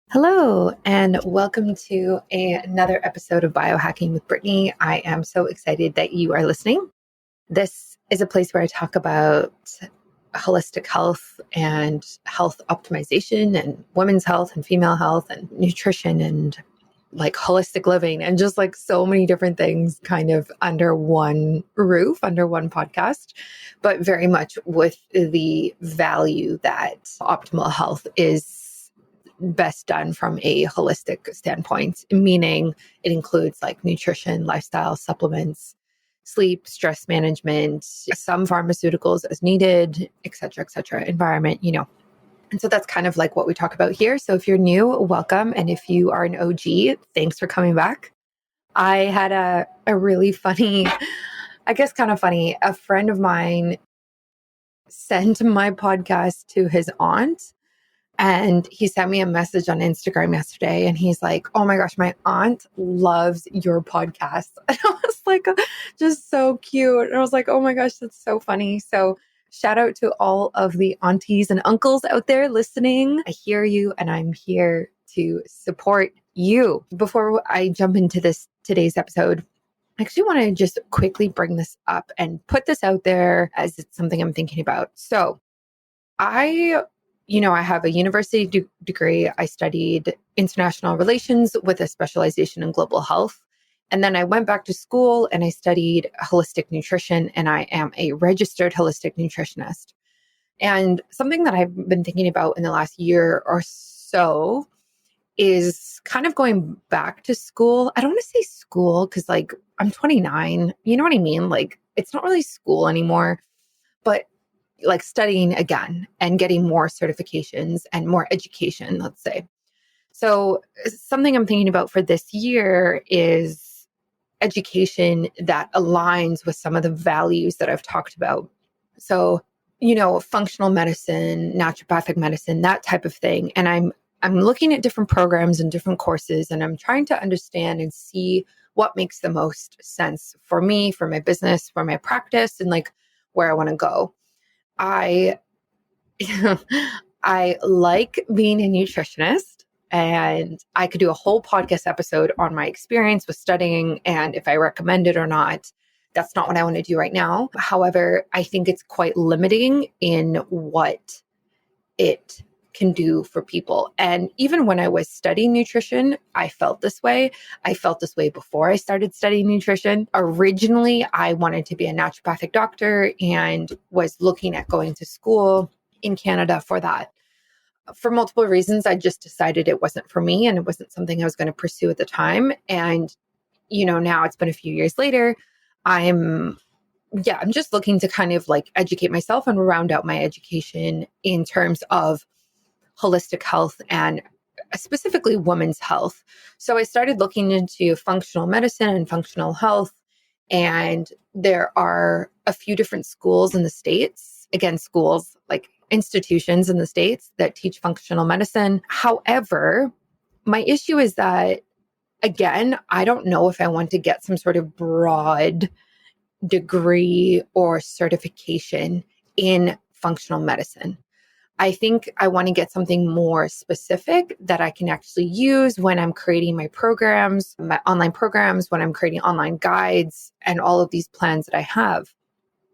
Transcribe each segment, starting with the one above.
Hello, and welcome to another episode of Biohacking with Brittany. I am so excited that you are listening. This is a place where I talk about holistic health and health optimization and women's health and female health and nutrition and like holistic living and just like so many different things kind of under one roof, under one podcast, but very much with the value that optimal health is best done from a holistic standpoint, meaning it includes like nutrition, lifestyle, supplements, sleep, stress management, some pharmaceuticals as needed, et cetera, environment. And so that's kind of like what we talk about here. So if you're new, welcome. And if you are an OG, thanks for coming back. I had a really funny, I guess kind of funny, a friend of mine sent my podcast to his aunt. And he sent me a message on Instagram yesterday and he's like, oh my gosh, my aunt loves your podcast. And I was like, just so cute. And I was like, oh my gosh, that's so funny. So shout out to all of the aunties and uncles out there listening. I hear you and I'm here to support you. Before I jump into today's episode, I actually want to just quickly bring this up and put this out there as it's something I'm thinking about. So I have a university degree. I studied international relations with a specialization in global health. And then I went back to school and I studied holistic nutrition, and I am a registered holistic nutritionist. And something that I've been thinking about in the last year or so is kind of going back to school. I don't want to say school because like I'm 29, you know what I mean? Like it's not really school anymore, but like studying again and getting more certifications and more education, let's say. So something I'm thinking about for this year is education that aligns with some of the values that I've talked about. So, functional medicine, naturopathic medicine, that type of thing. And I'm looking at different programs and different courses, and I'm trying to understand and see what makes the most sense for me, for my business, for my practice, and like where I want to go. I like being a nutritionist, and I could do a whole podcast episode on my experience with studying and if I recommend it or not. That's not what I want to do right now. However, I think it's quite limiting in what it can do for people. And even when I was studying nutrition, I felt this way. I felt this way before I started studying nutrition. Originally, I wanted to be a naturopathic doctor and was looking at going to school in Canada for that. For multiple reasons, I just decided it wasn't for me and it wasn't something I was going to pursue at the time. And, now it's been a few years later. I'm just looking to kind of like educate myself and round out my education in terms of holistic health and specifically women's health. So I started looking into functional medicine and functional health. And there are a few different schools in the States, again, schools like institutions in the States that teach functional medicine. However, my issue is that, again, I don't know if I want to get some sort of broad degree or certification in functional medicine. I think I want to get something more specific that I can actually use when I'm creating my programs, my online programs, when I'm creating online guides, and all of these plans that I have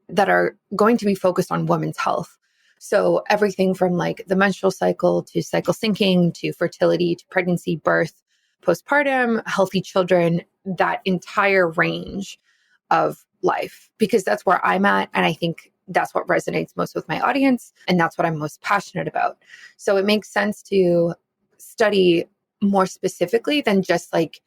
that are going to be focused on women's health. So everything from like the menstrual cycle to cycle syncing to fertility to pregnancy, birth, postpartum, healthy children, that entire range of life, because that's where I'm at. And I think that's what resonates most with my audience. And that's what I'm most passionate about. So it makes sense to study more specifically than just like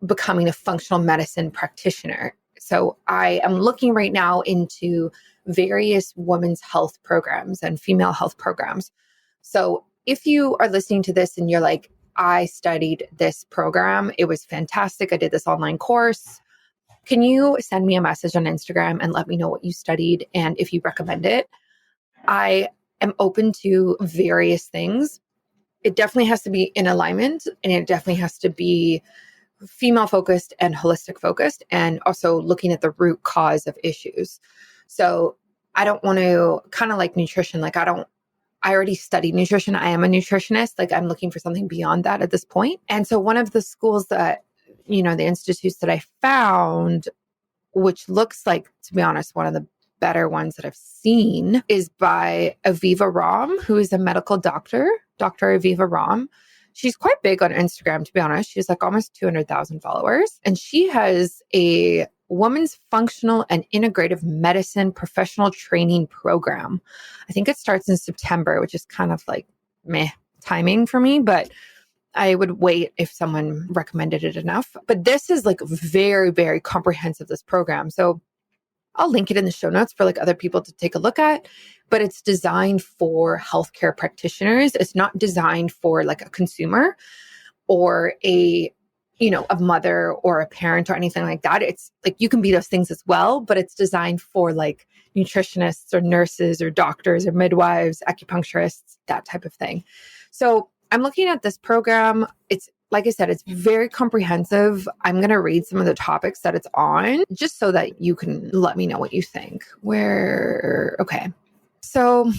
becoming a functional medicine practitioner. So I am looking right now into various women's health programs and female health programs. So if you are listening to this and you're like, I studied this program, it was fantastic, I did this online course, can you send me a message on Instagram and let me know what you studied and if you recommend it? I am open to various things. It definitely has to be in alignment, and it definitely has to be female focused and holistic focused, and also looking at the root cause of issues. So I don't want to, kind of like nutrition, like I don't I already studied nutrition. I am a nutritionist. Like I'm looking for something beyond that at this point. And so one of the schools that, the institutes that I found, which looks like, to be honest, one of the better ones that I've seen, is by Aviva Ram, who is a medical doctor, Dr. Aviva Ram. She's quite big on Instagram, to be honest. She's like almost 200,000 followers. And she has a women's functional and integrative medicine professional training program. I think it starts in September, which is kind of like meh timing for me, but I would wait if someone recommended it enough. But this is like very, very comprehensive, this program. So I'll link it in the show notes for like other people to take a look at, but it's designed for healthcare practitioners. It's not designed for like a consumer or a mother or a parent or anything like that. It's like you can be those things as well, but it's designed for like nutritionists or nurses or doctors or midwives, acupuncturists, that type of thing. So I'm looking at this program. It's, like I said, it's very comprehensive. I'm going to read some of the topics that it's on just so that you can let me know what you think. Okay. So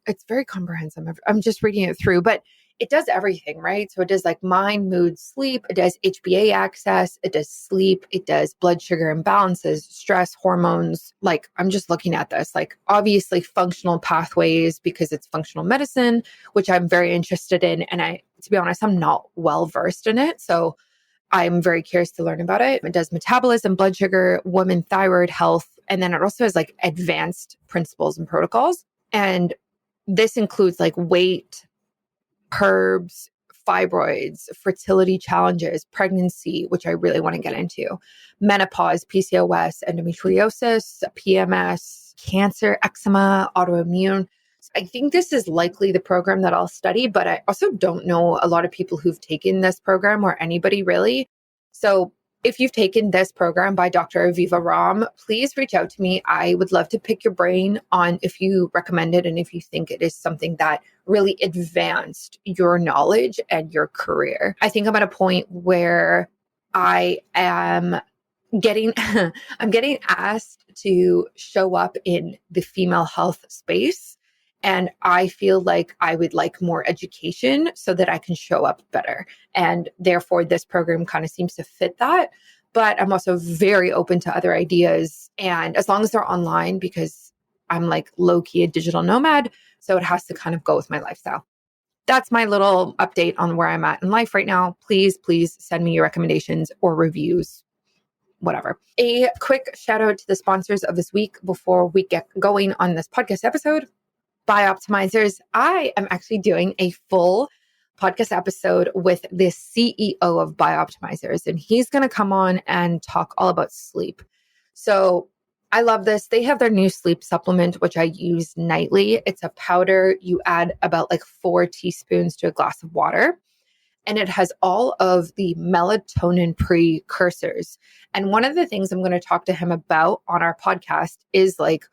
it's very comprehensive. I'm just reading it through, but it does everything, right? So it does like mind, mood, sleep. It does HbA access. It does sleep. It does blood sugar imbalances, stress, hormones. Like I'm just looking at this, like obviously functional pathways because it's functional medicine, which I'm very interested in. And to be honest, I'm not well versed in it. So I'm very curious to learn about it. It does metabolism, blood sugar, women thyroid health. And then it also has like advanced principles and protocols. And this includes like weight, herbs, fibroids, fertility challenges, pregnancy, which I really want to get into, menopause, PCOS, endometriosis, PMS, cancer, eczema, autoimmune. I think this is likely the program that I'll study, but I also don't know a lot of people who've taken this program or anybody really. So if you've taken this program by Dr. Aviva Ram, please reach out to me. I would love to pick your brain on if you recommend it and if you think it is something that really advanced your knowledge and your career. I think I'm at a point where I am getting I'm getting asked to show up in the female health space. And I feel like I would like more education so that I can show up better. And therefore, this program kind of seems to fit that. But I'm also very open to other ideas. And as long as they're online, because I'm like low-key a digital nomad, so it has to kind of go with my lifestyle. That's my little update on where I'm at in life right now. Please send me your recommendations or reviews, whatever. A quick shout out to the sponsors of this week before we get going on this podcast episode. Bioptimizers. I am actually doing a full podcast episode with the CEO of Bioptimizers, and he's going to come on and talk all about sleep. So I love this. They have their new sleep supplement, which I use nightly. It's a powder. You add about like 4 teaspoons to a glass of water. And it has all of the melatonin precursors. And one of the things I'm going to talk to him about on our podcast is like,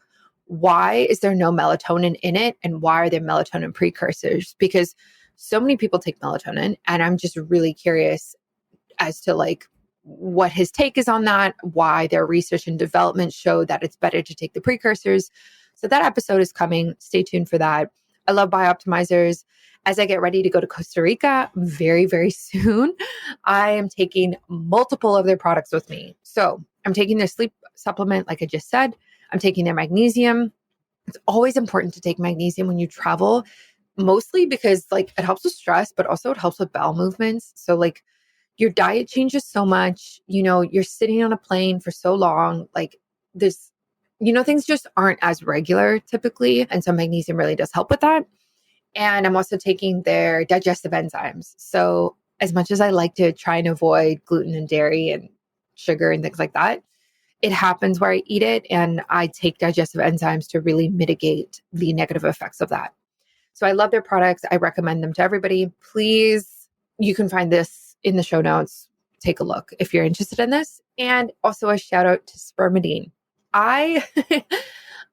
why is there no melatonin in it? And why are there melatonin precursors? Because so many people take melatonin, and I'm just really curious as to like what his take is on that, why their research and development show that it's better to take the precursors. So that episode is coming. Stay tuned for that. I love Bioptimizers. As I get ready to go to Costa Rica very, very soon, I am taking multiple of their products with me. So I'm taking their sleep supplement, like I just said. I'm taking their magnesium. It's always important to take magnesium when you travel, mostly because like it helps with stress, but also it helps with bowel movements. So like your diet changes so much, you're sitting on a plane for so long, like there's, things just aren't as regular typically. And so magnesium really does help with that. And I'm also taking their digestive enzymes. So as much as I like to try and avoid gluten and dairy and sugar and things like that, it happens where I eat it, and I take digestive enzymes to really mitigate the negative effects of that. So I love their products. I recommend them to everybody. Please, you can find this in the show notes. Take a look if you're interested in this. And also a shout out to spermidine. I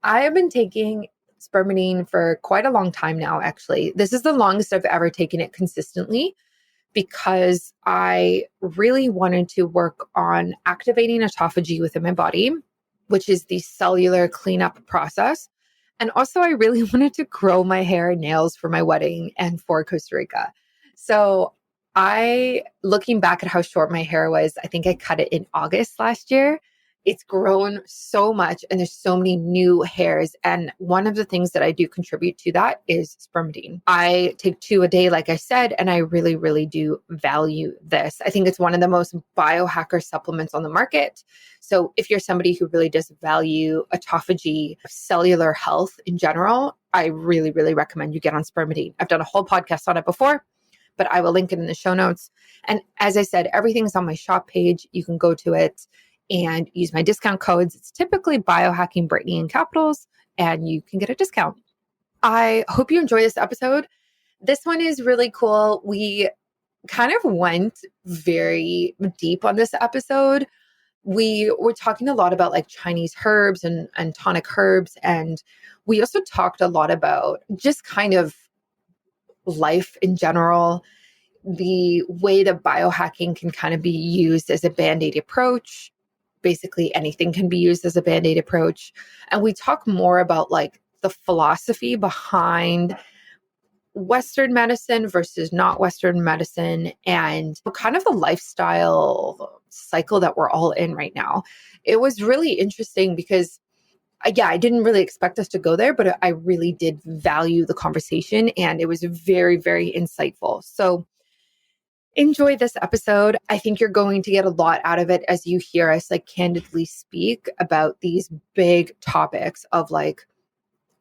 have been taking spermidine for quite a long time now, actually. This is the longest I've ever taken it consistently, because I really wanted to work on activating autophagy within my body, which is the cellular cleanup process. And also, I really wanted to grow my hair and nails for my wedding and for Costa Rica. So looking back at how short my hair was, I think I cut it in August last year. It's grown so much and there's so many new hairs. And one of the things that I do contribute to that is spermidine. I take 2 a day, like I said, and I really, really do value this. I think it's one of the most biohacker supplements on the market. So if you're somebody who really does value autophagy, cellular health in general, I really, really recommend you get on spermidine. I've done a whole podcast on it before, but I will link it in the show notes. And as I said, everything's on my shop page. You can go to it and use my discount codes. It's typically biohacking Brittany in capitals, and you can get a discount. I hope you enjoy this episode. This one is really cool. We kind of went very deep on this episode. We were talking a lot about like Chinese herbs and tonic herbs. And we also talked a lot about just kind of life in general, the way that biohacking can kind of be used as a band-aid approach. Basically anything can be used as a band-aid approach. And we talk more about like the philosophy behind Western medicine versus not Western medicine and kind of the lifestyle cycle that we're all in right now. It was really interesting because I didn't really expect us to go there, but I really did value the conversation and it was very, very insightful. So enjoy this episode. I think you're going to get a lot out of it as you hear us like candidly speak about these big topics of like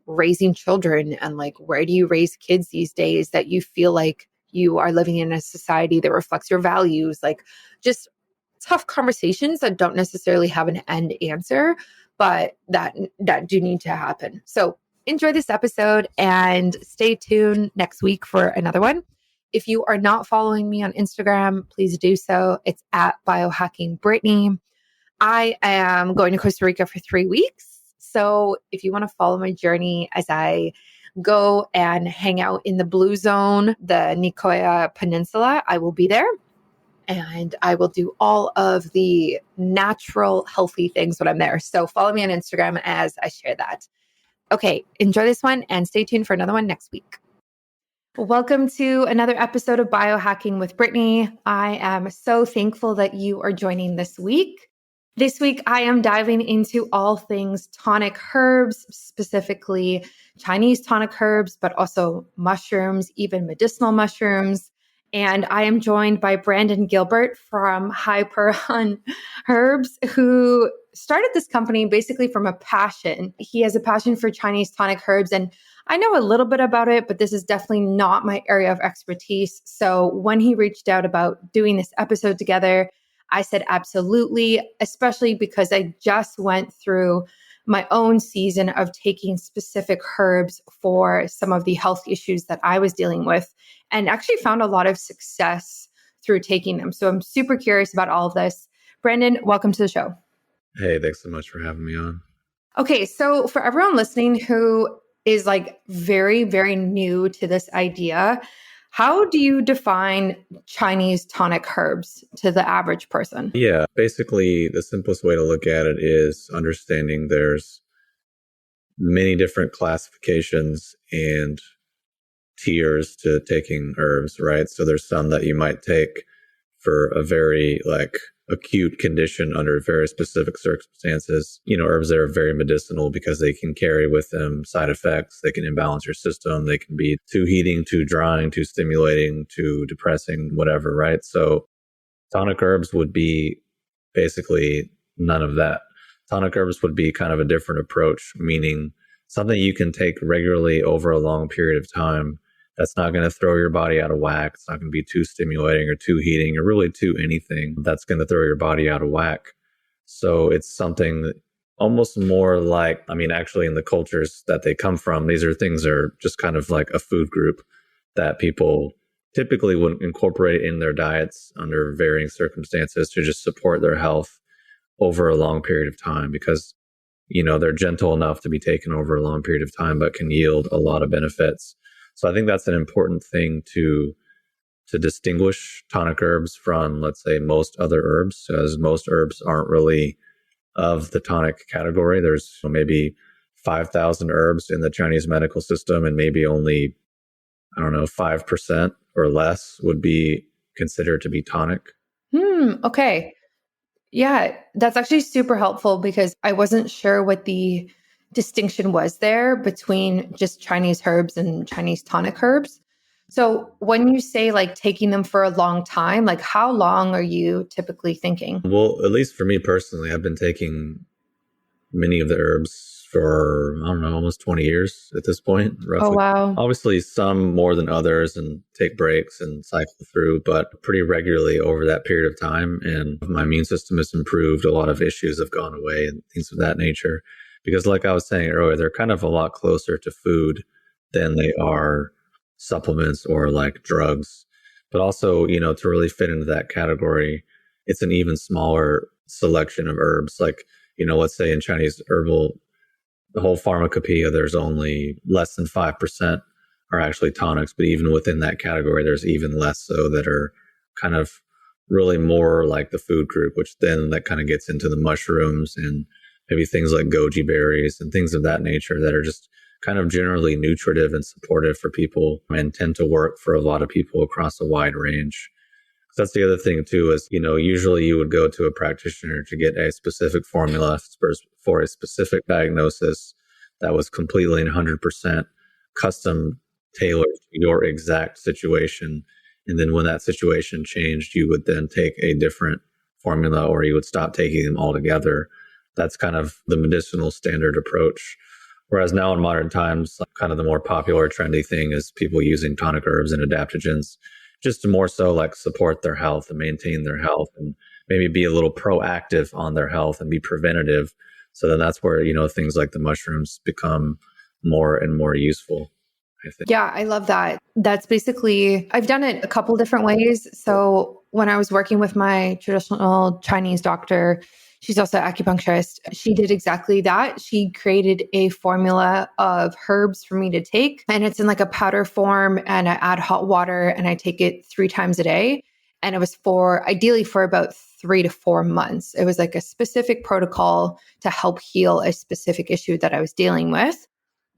raising children and like where do you raise kids these days that you feel like you are living in a society that reflects your values, like just tough conversations that don't necessarily have an end answer, but that do need to happen. So enjoy this episode and stay tuned next week for another one. If you are not following me on Instagram, please do so. It's at biohacking Brittany. I am going to Costa Rica for 3 weeks. So if you want to follow my journey as I go and hang out in the Blue Zone, the Nicoya Peninsula, I will be there. And I will do all of the natural, healthy things when I'm there. So follow me on Instagram as I share that. Okay, enjoy this one and stay tuned for another one next week. Welcome to another episode of Biohacking with Brittany. I am so thankful that you are joining this week. This week, I am diving into all things tonic herbs, specifically Chinese tonic herbs, but also mushrooms, even medicinal mushrooms. And I am joined by Brandon Gilbert from Hyperion Herbs, who started this company basically from a passion. He has a passion for Chinese tonic herbs, and I know a little bit about it, but this is definitely not my area of expertise. So when he reached out about doing this episode together, I said absolutely, especially because I just went through my own season of taking specific herbs for some of the health issues that I was dealing with and actually found a lot of success through taking them. So I'm super curious about all of this. Brandon, welcome to the show. Hey, thanks so much for having me on. Okay, so for everyone listening who is like very, very new to this idea, how do you define Chinese tonic herbs to the average person? Yeah, basically the simplest way to look at it is understanding there's many different classifications and tiers to taking herbs, right? So there's some that you might take for a very acute condition under very specific circumstances. Herbs that are very medicinal because they can carry with them side effects. They can imbalance your system. They can be too heating, too drying, too stimulating, too depressing, whatever, right? So tonic herbs would be basically none of that. Tonic herbs would be kind of a different approach, meaning something you can take regularly over a long period of time that's not going to throw your body out of whack. It's not going to be too stimulating or too heating or really too anything that's going to throw your body out of whack. So it's something that almost more like, actually in the cultures that they come from, these are things that are just kind of like a food group that people typically would incorporate in their diets under varying circumstances to just support their health over a long period of time because, they're gentle enough to be taken over a long period of time, but can yield a lot of benefits. So I think that's an important thing to distinguish tonic herbs from, let's say, most other herbs, as most herbs aren't really of the tonic category. There's maybe 5,000 herbs in the Chinese medical system, and maybe only, I don't know, 5% or less would be considered to be tonic. Okay. Yeah, that's actually super helpful because I wasn't sure what the distinction was there between just Chinese herbs and Chinese tonic herbs. So when you say like taking them for a long time, like how long are you typically thinking? Well, at least for me personally, I've been taking many of the herbs for, I don't know, almost 20 years at this point, Oh, roughly. wow. Obviously, some more than others and take breaks and cycle through, but pretty regularly over that period of time. And my immune system has improved. A lot of issues have gone away and things of that nature. Because, like I was saying earlier, they're kind of a lot closer to food than they are supplements or like drugs. But also, to really fit into that category, it's an even smaller selection of herbs. Like, let's say in Chinese herbal, the whole pharmacopoeia, there's only less than 5% are actually tonics. But even within that category, there's even less so that are kind of really more like the food group, which then that kind of gets into the mushrooms and maybe things like goji berries and things of that nature that are just kind of generally nutritive and supportive for people and tend to work for a lot of people across a wide range. That's the other thing too, is, usually you would go to a practitioner to get a specific formula for a specific diagnosis that was completely and 100% custom tailored to your exact situation. And then when that situation changed, you would then take a different formula or you would stop taking them altogether. That's kind of the medicinal standard approach. Whereas now in modern times, kind of the more popular trendy thing is people using tonic herbs and adaptogens just to more so like support their health and maintain their health and maybe be a little proactive on their health and be preventative. So then that's where, things like the mushrooms become more and more useful, I think. Yeah, I love that. That's basically, I've done it a couple different ways. So when I was working with my traditional Chinese doctor, she's also an acupuncturist. She did exactly that. She created a formula of herbs for me to take, and it's in like a powder form, and I add hot water and I take it 3 times a day. And it was ideally for about 3 to 4 months. It was like a specific protocol to help heal a specific issue that I was dealing with.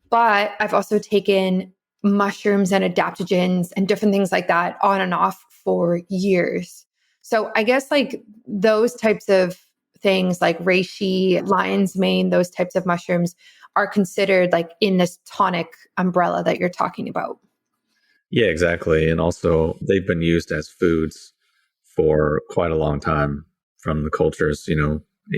But I've also taken mushrooms and adaptogens and different things like that on and off for years. So I guess like those types of things like reishi, lion's mane, those types of mushrooms are considered like in this tonic umbrella that you're talking about. Yeah, exactly. And also they've been used as foods for quite a long time from the cultures,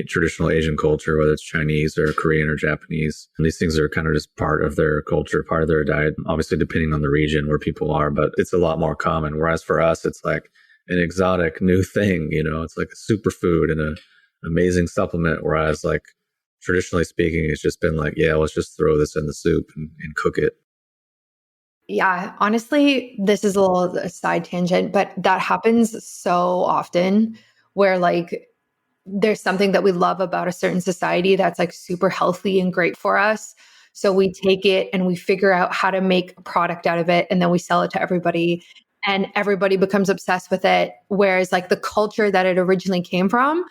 traditional Asian culture, whether it's Chinese or Korean or Japanese. And these things are kind of just part of their culture, part of their diet, obviously depending on the region where people are, but it's a lot more common. Whereas for us, it's like an exotic new thing, it's like a superfood and an amazing supplement. Whereas like traditionally speaking, it's just been like, yeah, let's just throw this in the soup and cook it. Yeah, honestly, this is a little side tangent, but that happens so often where like there's something that we love about a certain society that's like super healthy and great for us. So we take it and we figure out how to make a product out of it and then we sell it to everybody and everybody becomes obsessed with it. Whereas like the culture that it originally came from,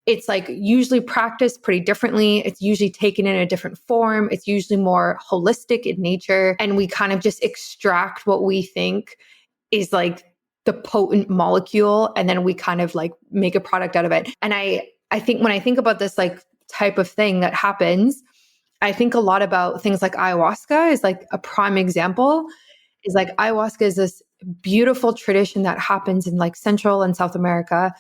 it's like usually practiced pretty differently. It's usually taken in a different form. It's usually more holistic in nature. And we kind of just extract what we think is like the potent molecule. And then we kind of like make a product out of it. And I think when I think about this like type of thing that happens, I think a lot about things like ayahuasca is like a prime example. Is like ayahuasca is this beautiful tradition that happens in like Central and South America.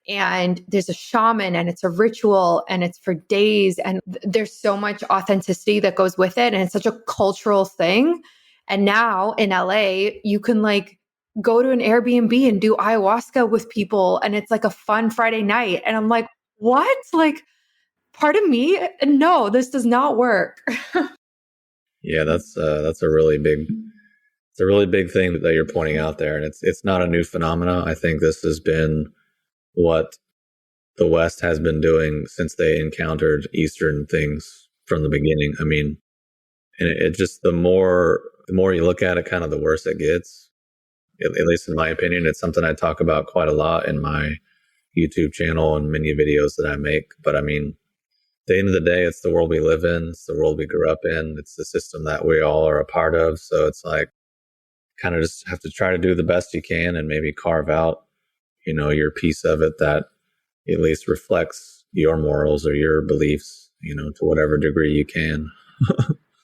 And there's a shaman and it's a ritual and it's for days. And there's so much authenticity that goes with it. And it's such a cultural thing. And now in LA, you can like go to an Airbnb and do ayahuasca with people. And it's like a fun Friday night. And I'm like, what? Like, part of me, no, this does not work. Yeah, that's a really big it's a really big thing that you're pointing out there, and it's not a new phenomena. I think this has been what the West has been doing since they encountered Eastern things from the beginning. I mean, and it just the more you look at it, kind of the worse it gets. At least in my opinion, it's something I talk about quite a lot in my YouTube channel and many videos that I make. But I mean, the end of the day, it's the world we live in. It's the world we grew up in. It's the system that we all are a part of. So it's like kind of just have to try to do the best you can and maybe carve out, your piece of it that at least reflects your morals or your beliefs, to whatever degree you can.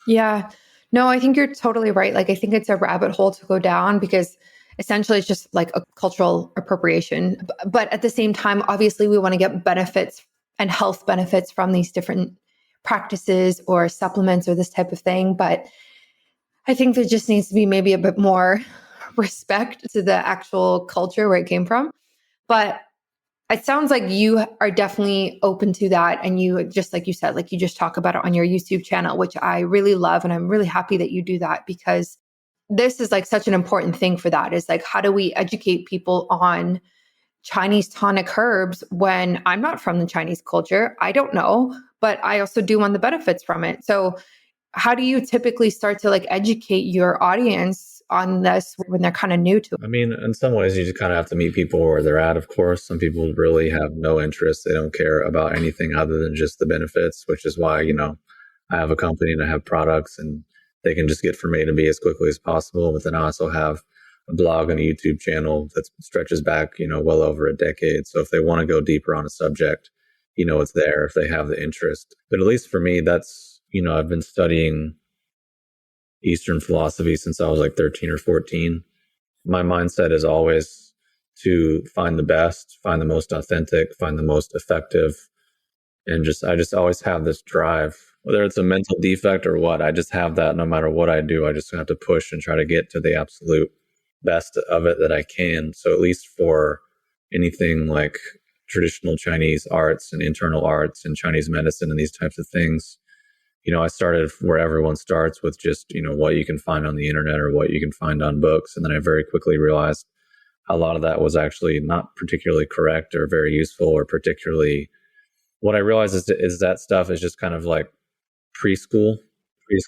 Yeah. No, I think you're totally right. Like, I think it's a rabbit hole to go down because essentially it's just like a cultural appropriation. But at the same time, obviously, we want to get benefits and health benefits from these different practices or supplements or this type of thing. But I think there just needs to be maybe a bit more respect to the actual culture where it came from. But it sounds like you are definitely open to that. And you, just like you said, like you just talk about it on your YouTube channel, which I really love. And I'm really happy that you do that because this is like such an important thing for that is like, how do we educate people on Chinese tonic herbs when I'm not from the Chinese culture? I don't know, but I also do want the benefits from it. So how do you typically start to like educate your audience on this when they're kind of new to it? I mean, in some ways, you just kind of have to meet people where they're at, of course. Some people really have no interest. They don't care about anything other than just the benefits, which is why, I have a company and I have products and they can just get from A to B as quickly as possible. But then I also have a blog and a YouTube channel that stretches back, well over a decade. So if they want to go deeper on a subject, it's there if they have the interest. But at least for me, that's, I've been studying Eastern philosophy since I was like 13 or 14. My mindset is always to find the best, find the most authentic, find the most effective. And I just always have this drive, whether it's a mental defect or what, I just have that no matter what I do. I just have to push and try to get to the absolute best of it that I can. So at least for anything like traditional Chinese arts and internal arts and Chinese medicine and these types of things, I started where everyone starts with just, what you can find on the internet or what you can find on books. And then I very quickly realized a lot of that was actually not particularly correct or very useful or particularly what I realized is that stuff is just kind of like preschool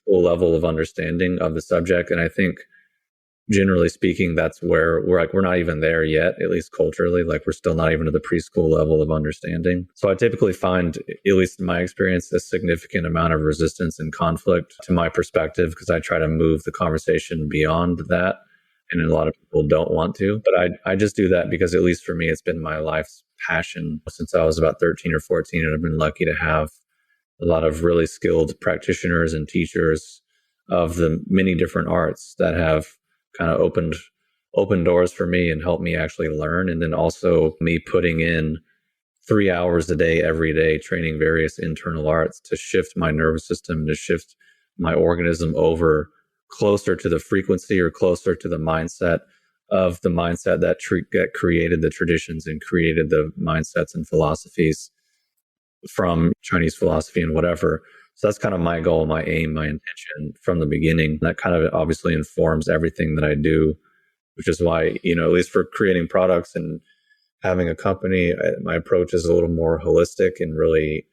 level of understanding of the subject. And I think generally speaking, that's where we're not even there yet, at least culturally, like we're still not even at the preschool level of understanding. So I typically find, at least in my experience, a significant amount of resistance and conflict to my perspective because I try to move the conversation beyond that. And a lot of people don't want to, but I just do that because at least for me, it's been my life's passion since I was about 13 or 14. And I've been lucky to have a lot of really skilled practitioners and teachers of the many different arts that have kind of opened doors for me and helped me actually learn. And then also me putting in 3 hours a day, every day, training various internal arts to shift my nervous system, to shift my organism over closer to the frequency or closer to the mindset that created the traditions and created the mindsets and philosophies from Chinese philosophy and whatever. So that's kind of my goal, my aim, my intention from the beginning. That kind of obviously informs everything that I do, which is why, at least for creating products and having a company, my approach is a little more holistic and really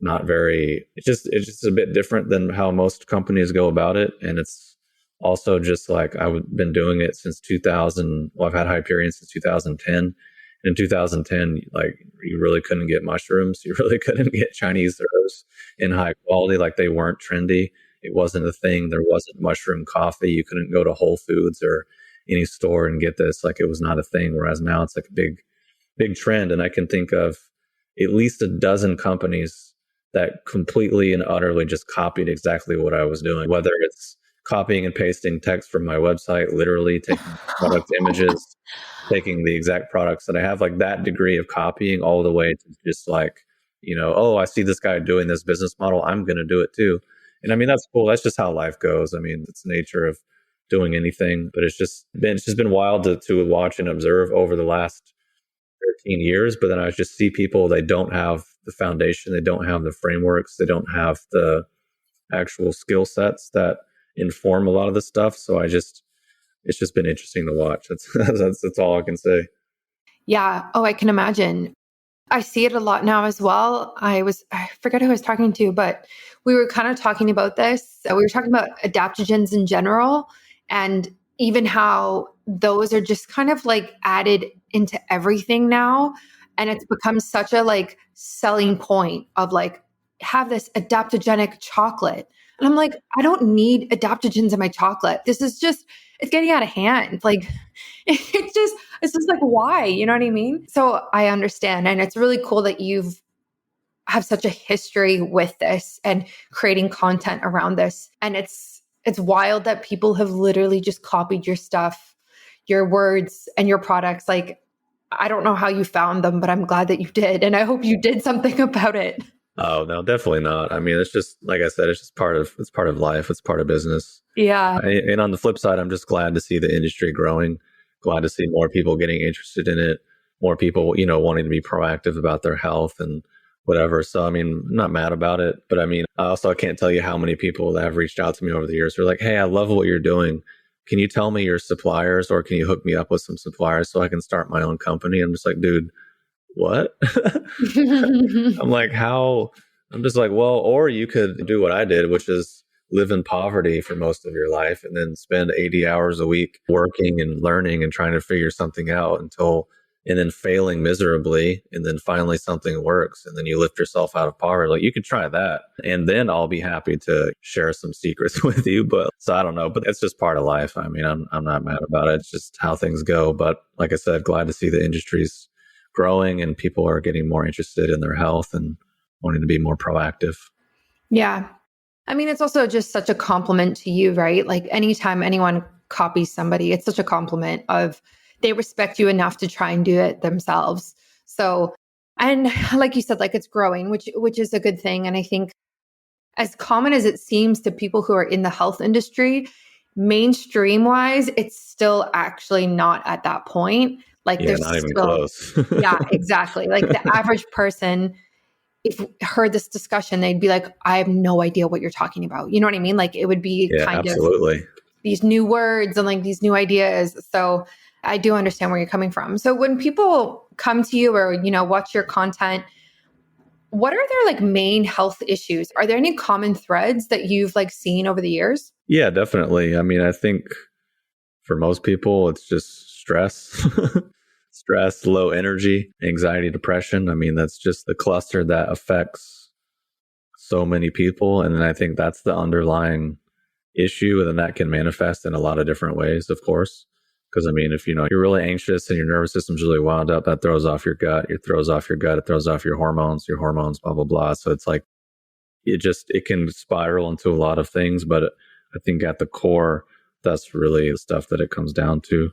not very, it's just a bit different than how most companies go about it. And it's also just like I've been doing it since 2000. Well, I've had Hyperion since 2010. In 2010, like you really couldn't get mushrooms. You really couldn't get Chinese herbs in high quality. Like they weren't trendy. It wasn't a thing. There wasn't mushroom coffee. You couldn't go to Whole Foods or any store and get this. Like it was not a thing. Whereas now it's like a big trend. And I can think of at least a dozen companies that completely and utterly just copied exactly what I was doing, whether it's copying and pasting text from my website, literally taking product images, taking the exact products that I have, like that degree of copying all the way to just like, oh, I see this guy doing this business model, I'm going to do it too. And I mean, that's cool. That's just how life goes. I mean, it's the nature of doing anything, but it's just been wild to watch and observe over the last 13 years. But then I just see people, they don't have the foundation. They don't have the frameworks. They don't have the actual skill sets that inform a lot of this stuff. So it's just been interesting to watch. That's all I can say. Yeah. Oh, I can imagine. I see it a lot now as well. I forget who I was talking to, but we were kind of talking about this. We were talking about adaptogens in general and even how those are just kind of like added into everything now. And it's become such a like selling point of like have this adaptogenic chocolate. And I'm like, I don't need adaptogens in my chocolate. This is just, it's getting out of hand. Like, it's just like, why? You know what I mean? So I understand. And it's really cool that you've have such a history with this and creating content around this. And it's wild that people have literally just copied your stuff, your words and your products. Like, I don't know how you found them, but I'm glad that you did. And I hope you did something about it. Oh no, definitely not. I mean, it's just like I said, it's part of life. It's part of business. Yeah. And on the flip side, I'm just glad to see the industry growing. Glad to see more people getting interested in it. More people, wanting to be proactive about their health and whatever. So I mean, I'm not mad about it, but I mean, I can't tell you how many people that have reached out to me over the years who are like, "Hey, I love what you're doing. Can you tell me your suppliers, or can you hook me up with some suppliers so I can start my own company?" I'm just like, dude, what? I'm like, how? I'm just like, well, or you could do what I did, which is live in poverty for most of your life and then spend 80 hours a week working and learning and trying to figure something out and then failing miserably. And then finally something works. And then you lift yourself out of poverty. Like, you could try that. And then I'll be happy to share some secrets with you. But so I don't know, but it's just part of life. I mean, I'm not mad about it. It's just how things go. But like I said, glad to see the industry's growing and people are getting more interested in their health and wanting to be more proactive. Yeah. I mean, it's also just such a compliment to you, right? Like, anytime anyone copies somebody, it's such a compliment of they respect you enough to try and do it themselves. So, and like you said, like, it's growing, which is a good thing. And I think, as common as it seems to people who are in the health industry, mainstream wise, it's still actually not at that point. Like, Yeah, there's not even still, close. yeah, exactly. Like, the average person, if heard this discussion, they'd be like, I have no idea what you're talking about. You know what I mean? Like, it would be Yeah, kind of absolutely. these new words and like these new ideas. So I do understand where you're coming from. So when people come to you or, watch your content, what are their like main health issues? Are there any common threads that you've like seen over the years? Yeah, definitely. I mean, I think for most people, it's just stress, stress, low energy, anxiety, depression. I mean, that's just the cluster that affects so many people. And then I think that's the underlying issue. And then that can manifest in a lot of different ways, of course. Because I mean, if you're really anxious and your nervous system's really wound up, that throws off your gut. It throws off your gut. It throws off your hormones, blah, blah, blah. So it's like, it can spiral into a lot of things. But I think at the core, that's really the stuff that it comes down to.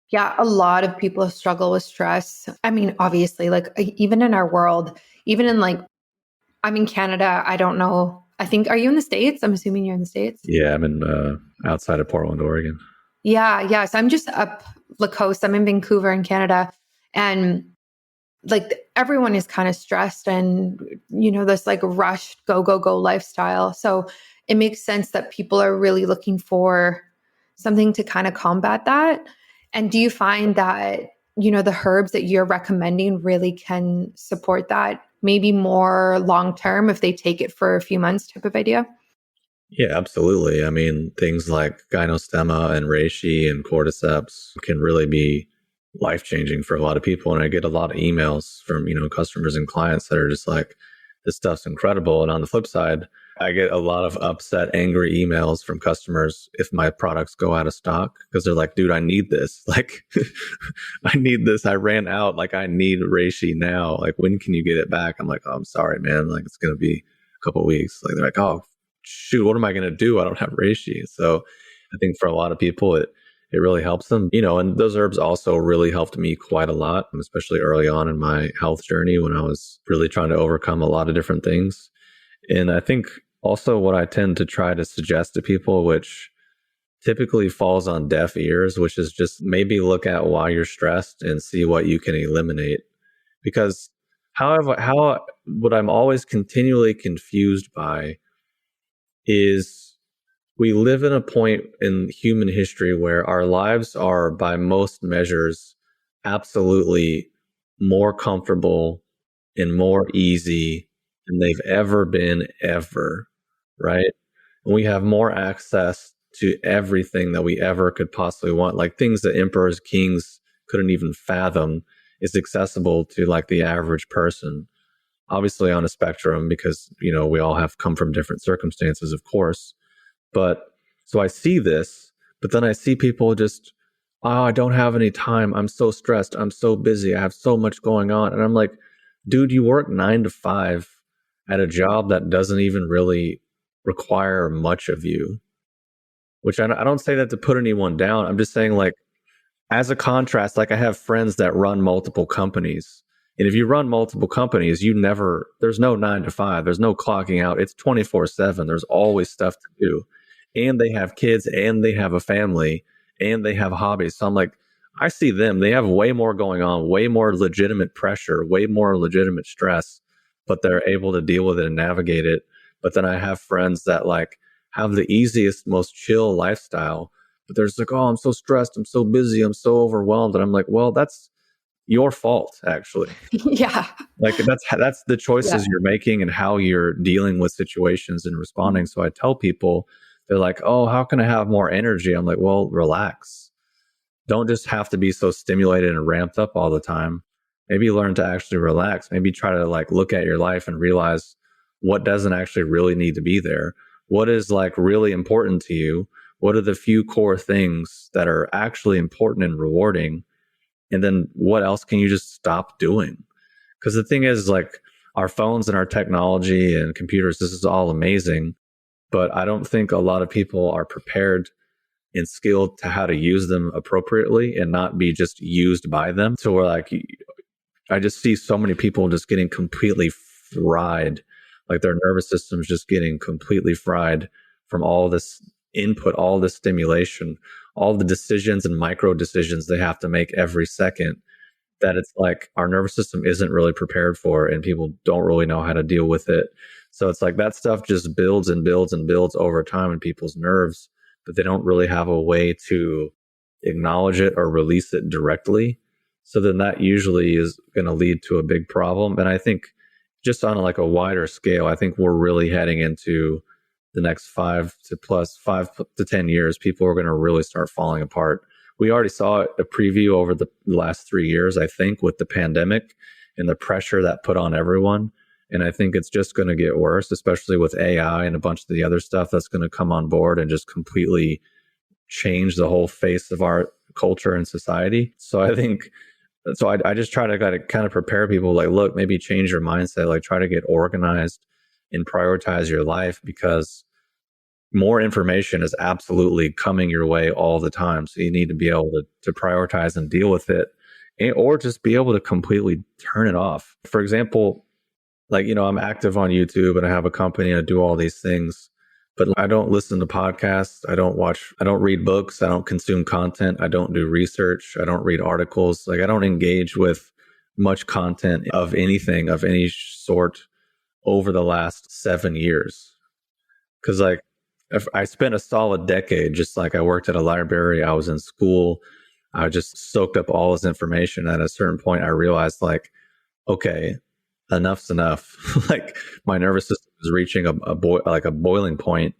Yeah, a lot of people struggle with stress. I mean, obviously, like, even in our world, even in like, I'm in Canada. I don't know. I think, are you in the States? I'm assuming you're in the States. Yeah, I'm in outside of Portland, Oregon. Yeah, yeah. So I'm just up the coast. I'm in Vancouver in Canada. And like, everyone is kind of stressed and, this like rushed go, go, go lifestyle. So it makes sense that people are really looking for something to kind of combat that. And do you find that, the herbs that you're recommending really can support that, maybe more long term if they take it for a few months type of idea? Yeah, absolutely. I mean, things like gynostemma and reishi and cordyceps can really be life changing for a lot of people. And I get a lot of emails from, customers and clients that are just like, this stuff's incredible. And on the flip side, I get a lot of upset, angry emails from customers if my products go out of stock because they're like, dude, I need this. Like, I need this. I ran out. Like, I need reishi now. Like, when can you get it back? I'm like, oh, I'm sorry, man. Like, it's going to be a couple of weeks. Like, they're like, oh, shoot, what am I going to do? I don't have reishi. So I think for a lot of people, it really helps them, and those herbs also really helped me quite a lot, especially early on in my health journey when I was really trying to overcome a lot of different things. And I think also what I tend to try to suggest to people, which typically falls on deaf ears, which is just maybe look at why you're stressed and see what you can eliminate. Because how what I'm always continually confused by is we live in a point in human history where our lives are, by most measures, absolutely more comfortable and more easy than they've ever been, ever, right? And we have more access to everything that we ever could possibly want, like things that emperors, kings couldn't even fathom is accessible to like the average person. obviously on a spectrum because, we all have come from different circumstances, of course. But so I see this, but then I see people just, oh, I don't have any time. I'm so stressed. I'm so busy. I have so much going on. And I'm like, dude, you work 9 to 5 at a job that doesn't even really require much of you, which I don't say that to put anyone down. I'm just saying, like, as a contrast, like I have friends that run multiple companies. And if you run multiple companies, there's no 9 to 5, there's no clocking out. It's 24/7. There's always stuff to do. And they have kids and they have a family and they have hobbies. So I'm like, I see them, they have way more going on, way more legitimate pressure, way more legitimate stress, but they're able to deal with it and navigate it. But then I have friends that like have the easiest, most chill lifestyle, but there's like, oh, I'm so stressed, I'm so busy, I'm so overwhelmed. And I'm like, well, that's your fault, actually. Yeah. Like that's the choices you're making and how you're dealing with situations and responding. So I tell people, they're like, oh, how can I have more energy? I'm like, well, relax. Don't just have to be so stimulated and ramped up all the time. Maybe learn to actually relax. Maybe try to like look at your life and realize what doesn't actually really need to be there. What is like really important to you? What are the few core things that are actually important and rewarding? And then what else can you just stop doing? Because the thing is, like, our phones and our technology and computers, this is all amazing. But I don't think a lot of people are prepared and skilled to how to use them appropriately and not be just used by them. So we're like, I just see so many people just getting completely fried, like their nervous system's just getting completely fried from all this input, all this stimulation, all the decisions and micro decisions they have to make every second, that it's like our nervous system isn't really prepared for and people don't really know how to deal with it. So it's like that stuff just builds and builds and builds over time in people's nerves, but they don't really have a way to acknowledge it or release it directly. So then that usually is going to lead to a big problem. And I think just on like a wider scale, I think we're really heading into the next 5 to 10 years, people are going to really start falling apart. We already saw a preview over the last 3 years, I think, with the pandemic and the pressure that put on everyone. And I think it's just going to get worse, especially with AI and a bunch of the other stuff that's going to come on board and just completely change the whole face of our culture and society. So I just try to kind of prepare people, like, look, maybe change your mindset, like try to get organized and prioritize your life, because more information is absolutely coming your way all the time. So you need to be able to prioritize and deal with it, or just be able to completely turn it off. For example, like, I'm active on YouTube and I have a company and I do all these things, but I don't listen to podcasts. I don't read books. I don't consume content. I don't do research. I don't read articles. Like, I don't engage with much content of anything, of any sort, over the last 7 years. Cause like, if I spent a solid decade, just like I worked at a library, I was in school, I just soaked up all this information. At a certain point, I realized, like, okay, enough's enough. Like, my nervous system is reaching a boiling point,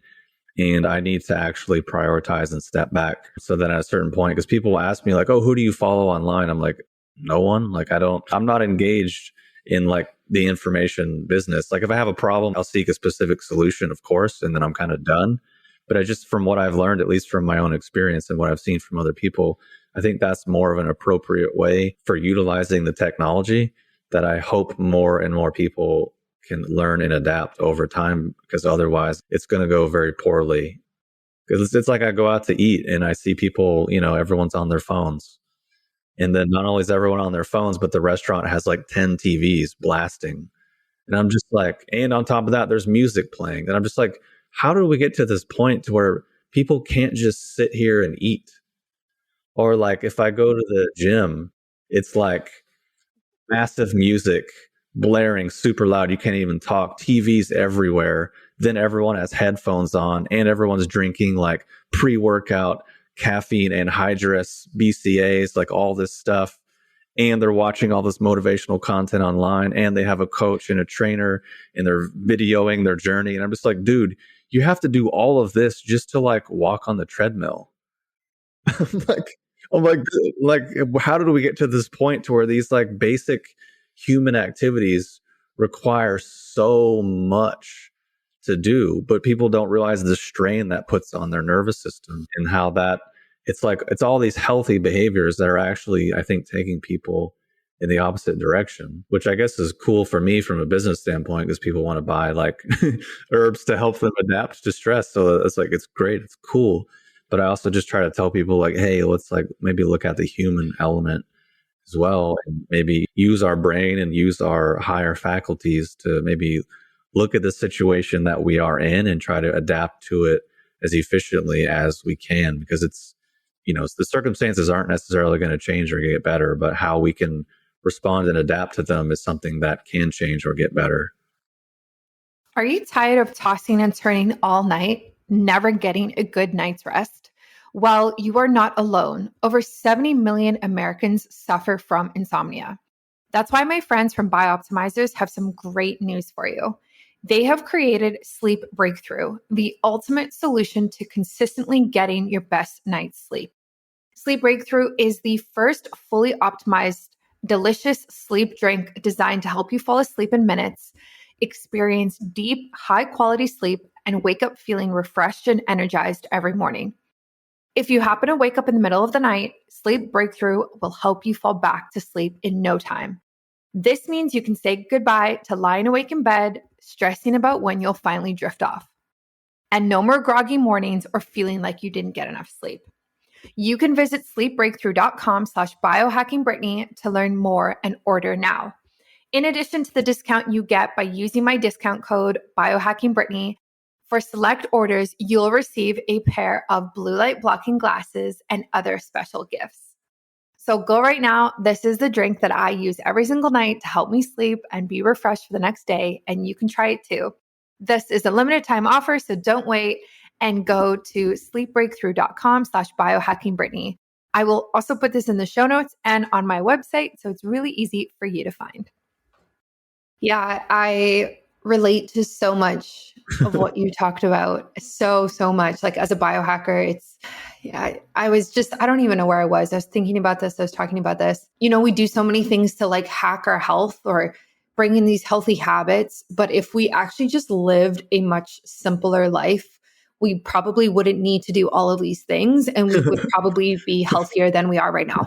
and I need to actually prioritize and step back. So then at a certain point, because people ask me like, oh, who do you follow online? I'm like, no one. Like, I'm not engaged in like the information business. Like, if I have a problem, I'll seek a specific solution, of course, and then I'm kind of done. But from what I've learned, at least from my own experience and what I've seen from other people, I think that's more of an appropriate way for utilizing the technology, that I hope more and more people can learn and adapt over time, because otherwise it's going to go very poorly. Because it's like I go out to eat and I see people, everyone's on their phones. And then not only is everyone on their phones, but the restaurant has like 10 TVs blasting. And I'm just like, and on top of that, there's music playing. And I'm just like, how do we get to this point to where people can't just sit here and eat? Or like, if I go to the gym, it's like massive music blaring super loud. You can't even talk. TVs everywhere. Then everyone has headphones on and everyone's drinking like pre-workout caffeine, anhydrous, BCAs, like all this stuff. And they're watching all this motivational content online, and they have a coach and a trainer, and they're videoing their journey. And I'm just like, dude, you have to do all of this just to like walk on the treadmill. like, I'm like, how did we get to this point to where these like basic human activities require so much to do, but people don't realize the strain that puts on their nervous system and how that it's all these healthy behaviors that are actually, I think, taking people in the opposite direction, which I guess is cool for me from a business standpoint because people want to buy like herbs to help them adapt to stress. So it's like, it's great. It's cool. But I also just try to tell people like, hey, let's like maybe look at the human element as well, and maybe use our brain and use our higher faculties to maybe look at the situation that we are in and try to adapt to it as efficiently as we can, because it's, the circumstances aren't necessarily going to change or get better, but how we can respond and adapt to them is something that can change or get better. Are you tired of tossing and turning all night, never getting a good night's rest? Well, you are not alone. Over 70 million Americans suffer from insomnia. That's why my friends from BiOptimizers have some great news for you. They have created Sleep Breakthrough, the ultimate solution to consistently getting your best night's sleep. Sleep Breakthrough is the first fully optimized, delicious sleep drink designed to help you fall asleep in minutes, experience deep, high-quality sleep, and wake up feeling refreshed and energized every morning. If you happen to wake up in the middle of the night, Sleep Breakthrough will help you fall back to sleep in no time. This means you can say goodbye to lying awake in bed, stressing about when you'll finally drift off. And no more groggy mornings or feeling like you didn't get enough sleep. You can visit sleepbreakthrough.com/biohackingbrittany to learn more and order now. In addition to the discount you get by using my discount code biohackingbrittany, for select orders, you'll receive a pair of blue light blocking glasses and other special gifts. So go right now. This is the drink that I use every single night to help me sleep and be refreshed for the next day, and you can try it too. This is a limited time offer, so don't wait and go to sleepbreakthrough.com/biohackingbrittany. I will also put this in the show notes and on my website, so it's really easy for you to find. Yeah, I relate to so much of what you talked about. So much. Like as a biohacker, I don't even know where I was. I was thinking about this. I was talking about this. We do so many things to like hack our health or bring in these healthy habits. But if we actually just lived a much simpler life, we probably wouldn't need to do all of these things. And we would probably be healthier than we are right now.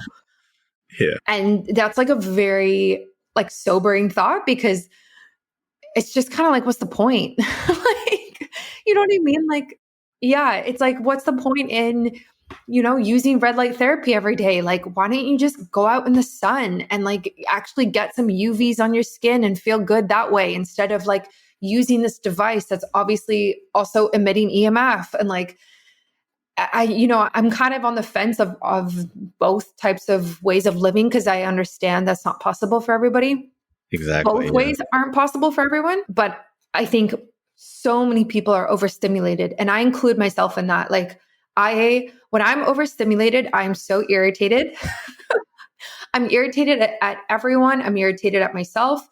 Yeah. And that's like a very like sobering thought, because it's just kind of like, what's the point? Like, you know what I mean? Like, yeah, it's like, what's the point in, using red light therapy every day? Like, why don't you just go out in the sun and like actually get some UVs on your skin and feel good that way, instead of like using this device that's obviously also emitting EMF? And like, I'm kind of on the fence of both types of ways of living, because I understand that's not possible for everybody. Exactly. Both ways aren't possible for everyone, but I think so many people are overstimulated, and I include myself in that. Like when I'm overstimulated, I'm so irritated. I'm irritated at everyone. I'm irritated at myself.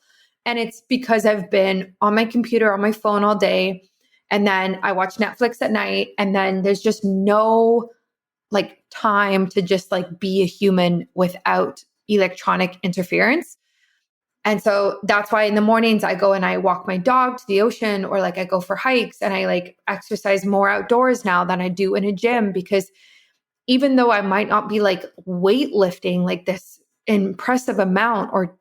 And it's because I've been on my computer, on my phone all day. And then I watch Netflix at night. And then there's just no like time to just like be a human without electronic interference. And so that's why in the mornings I go and I walk my dog to the ocean, or like I go for hikes, and I like exercise more outdoors now than I do in a gym, because even though I might not be like weightlifting like this impressive amount, or,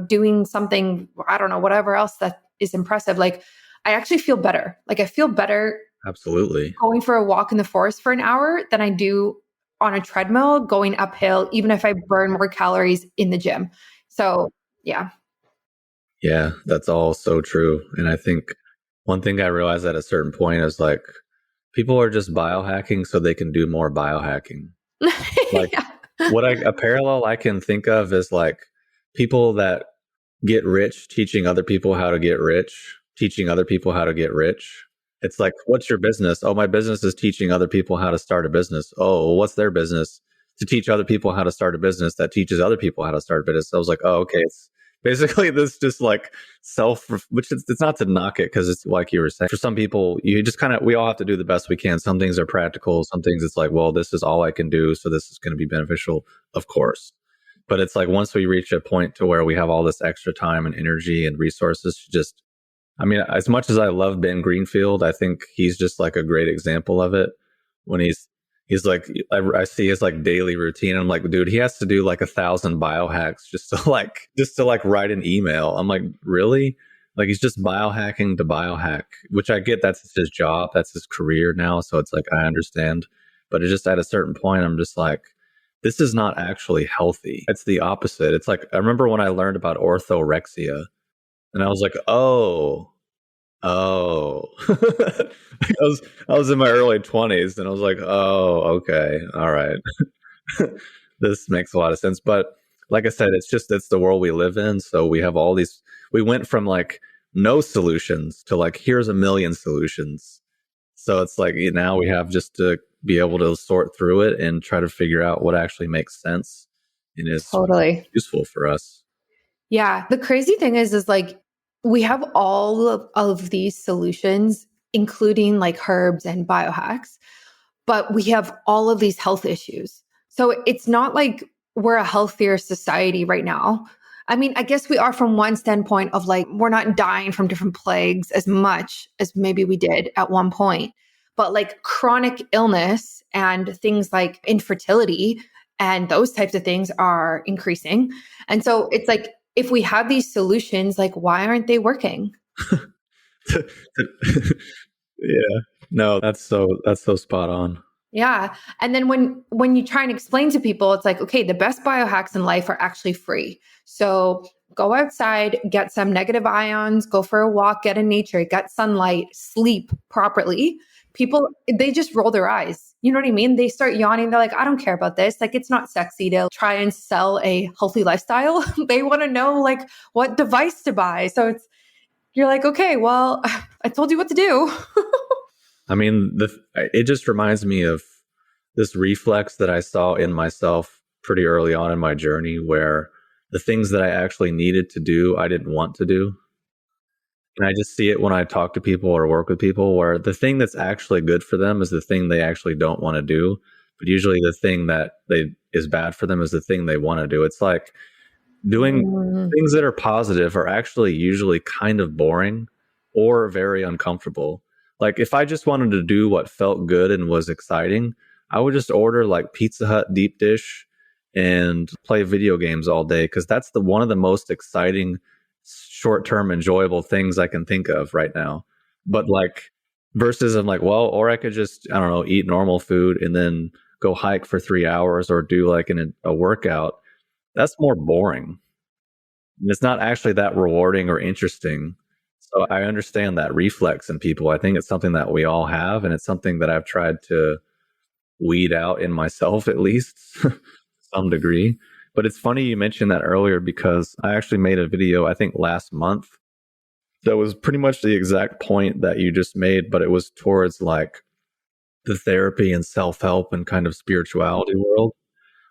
doing something, I don't know, whatever else that is impressive, like I actually feel better. Like I feel better. Absolutely. Going for a walk in the forest for an hour than I do on a treadmill going uphill, even if I burn more calories in the gym. So yeah. Yeah, that's all so true. And I think one thing I realized at a certain point is like, people are just biohacking so they can do more biohacking. Like Yeah. a parallel I can think of is like people that get rich teaching other people how to get rich, teaching other people how to get rich. It's like, what's your business? Oh, my business is teaching other people how to start a business. Oh, well, what's their business? To teach other people how to start a business that teaches other people how to start a business. So I was like, oh, okay. It's basically this just like which it's not to knock it, because it's like you were saying, for some people, you just we all have to do the best we can. Some things are practical. Some things it's like, well, this is all I can do, so this is going to be beneficial, of course. But it's like once we reach a point to where we have all this extra time and energy and resources to just, I mean, as much as I love Ben Greenfield, I think he's just like a great example of it. When he's like, I see his like daily routine. I'm like, dude, he has to do like 1,000 biohacks just to like write an email. I'm like, really? Like he's just biohacking to biohack, which I get. That's his job. That's his career now. So it's like, I understand. But it just at a certain point, I'm just like, this is not actually healthy. It's the opposite. It's like, I remember when I learned about orthorexia and I was like, oh. I was in my early 20s and I was like, oh, okay. All right. This makes a lot of sense. But like I said, it's the world we live in. So we have all these, we went from like no solutions to like, here's a million solutions. So it's like now we have just to be able to sort through it and try to figure out what actually makes sense and is Totally. useful for us. Yeah. The crazy thing is like we have all of these solutions, including like herbs and biohacks, but we have all of these health issues. So it's not like we're a healthier society right now. I mean, I guess we are from one standpoint of like, we're not dying from different plagues as much as maybe we did at one point. But like chronic illness and things like infertility and those types of things are increasing. And so it's like, if we have these solutions, like, why aren't they working? Yeah. No, that's so spot on. Yeah. And then when you try and explain to people, it's like, okay, the best biohacks in life are actually free. So go outside, get some negative ions, go for a walk, get in nature, get sunlight, sleep properly. People, they just roll their eyes. You know what I mean? They start yawning. They're like, I don't care about this. Like, it's not sexy to try and sell a healthy lifestyle. They want to know like what device to buy. So you're like, okay, well, I told you what to do. I mean, it just reminds me of this reflex that I saw in myself pretty early on in my journey where the things that I actually needed to do, I didn't want to do. And I just see it when I talk to people or work with people where the thing that's actually good for them is the thing they actually don't want to do. But usually the thing that is bad for them is the thing they want to do. It's like doing Mm. things that are positive are actually usually kind of boring or very uncomfortable. Like if I just wanted to do what felt good and was exciting, I would just order like Pizza Hut deep dish and play video games all day because that's the one of the most exciting short-term enjoyable things I can think of right now. But like versus I'm like, well, or I could just, I don't know, eat normal food and then go hike for 3 hours or do like a workout. That's more boring. It's not actually that rewarding or interesting. So I understand that reflex in people. I think it's something that we all have, and it's something that I've tried to weed out in myself, at least to some degree. But it's funny you mentioned that earlier because I actually made a video, I think last month, that was pretty much the exact point that you just made, but it was towards like the therapy and self help and kind of spirituality world,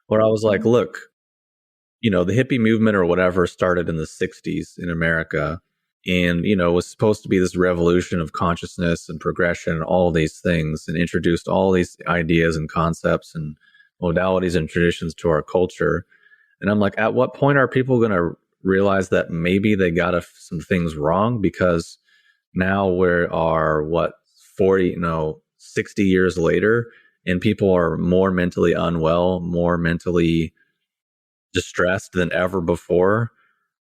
where I was like, look, the hippie movement or whatever started in the 60s in America and, was supposed to be this revolution of consciousness and progression and all these things and introduced all these ideas and concepts and modalities and traditions to our culture. And I'm like, at what point are people going to realize that maybe they got some things wrong? Because now we are, 40, 60 years later, and people are more mentally unwell, more mentally distressed than ever before,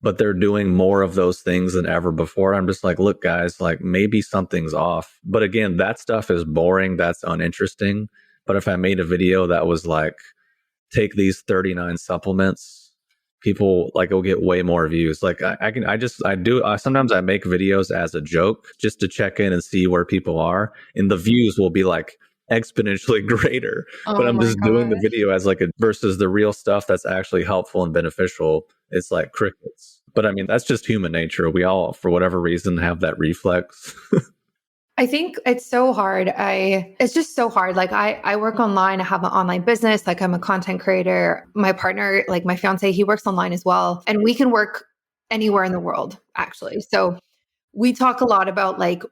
but they're doing more of those things than ever before. I'm just like, look, guys, like maybe something's off. But again, that stuff is boring. That's uninteresting. But if I made a video that was like, take these 39 supplements, people like will get way more views. Like sometimes I make videos as a joke just to check in and see where people are. And the views will be like exponentially greater, but Oh I'm my just doing the gosh. video as like a versus the real stuff that's actually helpful and beneficial. It's like crickets. But I mean, that's just human nature. We all, for whatever reason, have that reflex. I think it's so hard. It's just so hard. Like I work online. I have an online business. Like I'm a content creator. My partner, like my fiance, he works online as well. And we can work anywhere in the world, actually. So we talk a lot about like,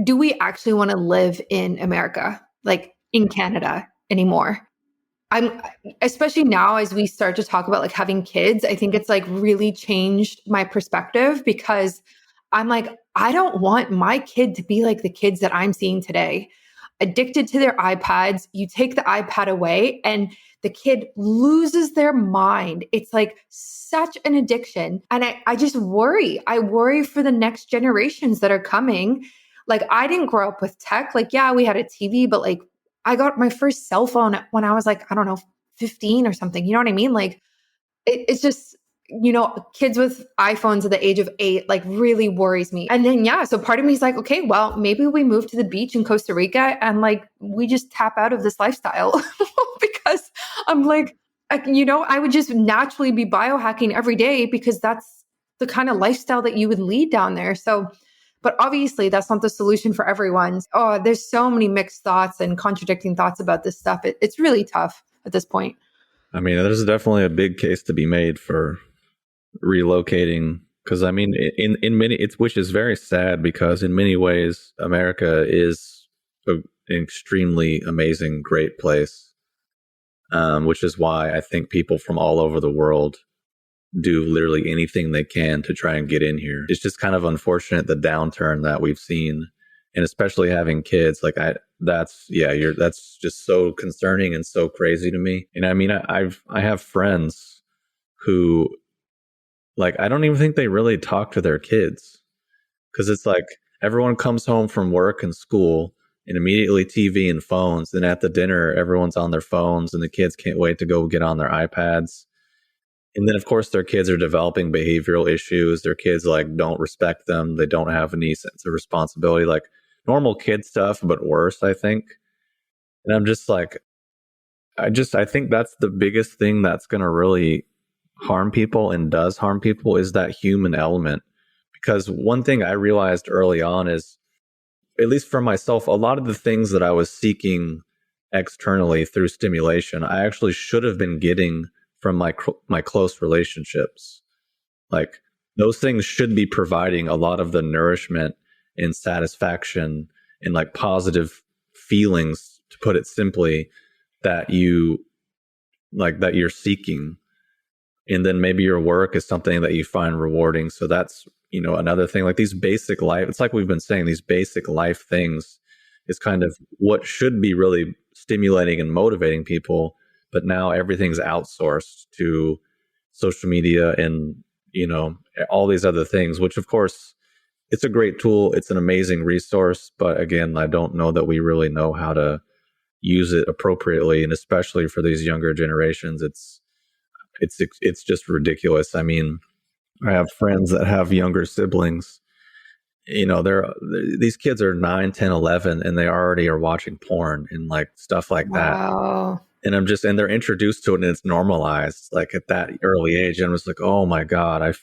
do we actually want to live in America, like in Canada anymore? I'm, especially now as we start to talk about like having kids, I think it's like really changed my perspective, because I'm like, I don't want my kid to be like the kids that I'm seeing today, addicted to their iPads. You take the iPad away and the kid loses their mind. It's like such an addiction. And I just worry. I worry for the next generations that are coming. Like, I didn't grow up with tech. Like, yeah, we had a TV, but like, I got my first cell phone when I was like, I don't know, 15 or something. You know what I mean? Like, it's just, kids with iPhones at the age of 8, like, really worries me. And then, yeah, so part of me is like, okay, well, maybe we move to the beach in Costa Rica and like, we just tap out of this lifestyle because I'm like, I would just naturally be biohacking every day because that's the kind of lifestyle that you would lead down there. So, but obviously, that's not the solution for everyone. Oh, there's so many mixed thoughts and contradicting thoughts about this stuff. It's really tough at this point. I mean, there's definitely a big case to be made for relocating, because I mean, in many, which is very sad, because in many ways America is an extremely amazing, great place, which is why I think people from all over the world do literally anything they can to try and get in here. It's just kind of unfortunate, the downturn that we've seen, and especially having kids. Like, that's just so concerning and so crazy to me. And I mean, I have friends who, like, I don't even think they really talk to their kids, because it's like everyone comes home from work and school and immediately TV and phones. And at the dinner, everyone's on their phones and the kids can't wait to go get on their iPads. And then, of course, their kids are developing behavioral issues. Their kids, like, don't respect them. They don't have any sense of responsibility, like normal kid stuff, but worse, I think. And I'm just like, I think that's the biggest thing that's going to really harm people and does harm people, is that human element. Because one thing I realized early on is, at least for myself, a lot of the things that I was seeking externally through stimulation, I actually should have been getting from my close relationships. Like, those things should be providing a lot of the nourishment and satisfaction and like positive feelings, to put it simply, that you're seeking. And then maybe your work is something that you find rewarding. So that's, another thing. Like, these basic life, it's like we've been saying, these basic life things is kind of what should be really stimulating and motivating people. But now everything's outsourced to social media and, all these other things, which, of course, it's a great tool. It's an amazing resource. But again, I don't know that we really know how to use it appropriately. And especially for these younger generations, it's just ridiculous. I mean, I have friends that have younger siblings. These kids are 9, 10, 11, and they already are watching porn and like stuff like that. Wow. And and they're introduced to it and it's normalized, like, at that early age. And I was like, oh my God,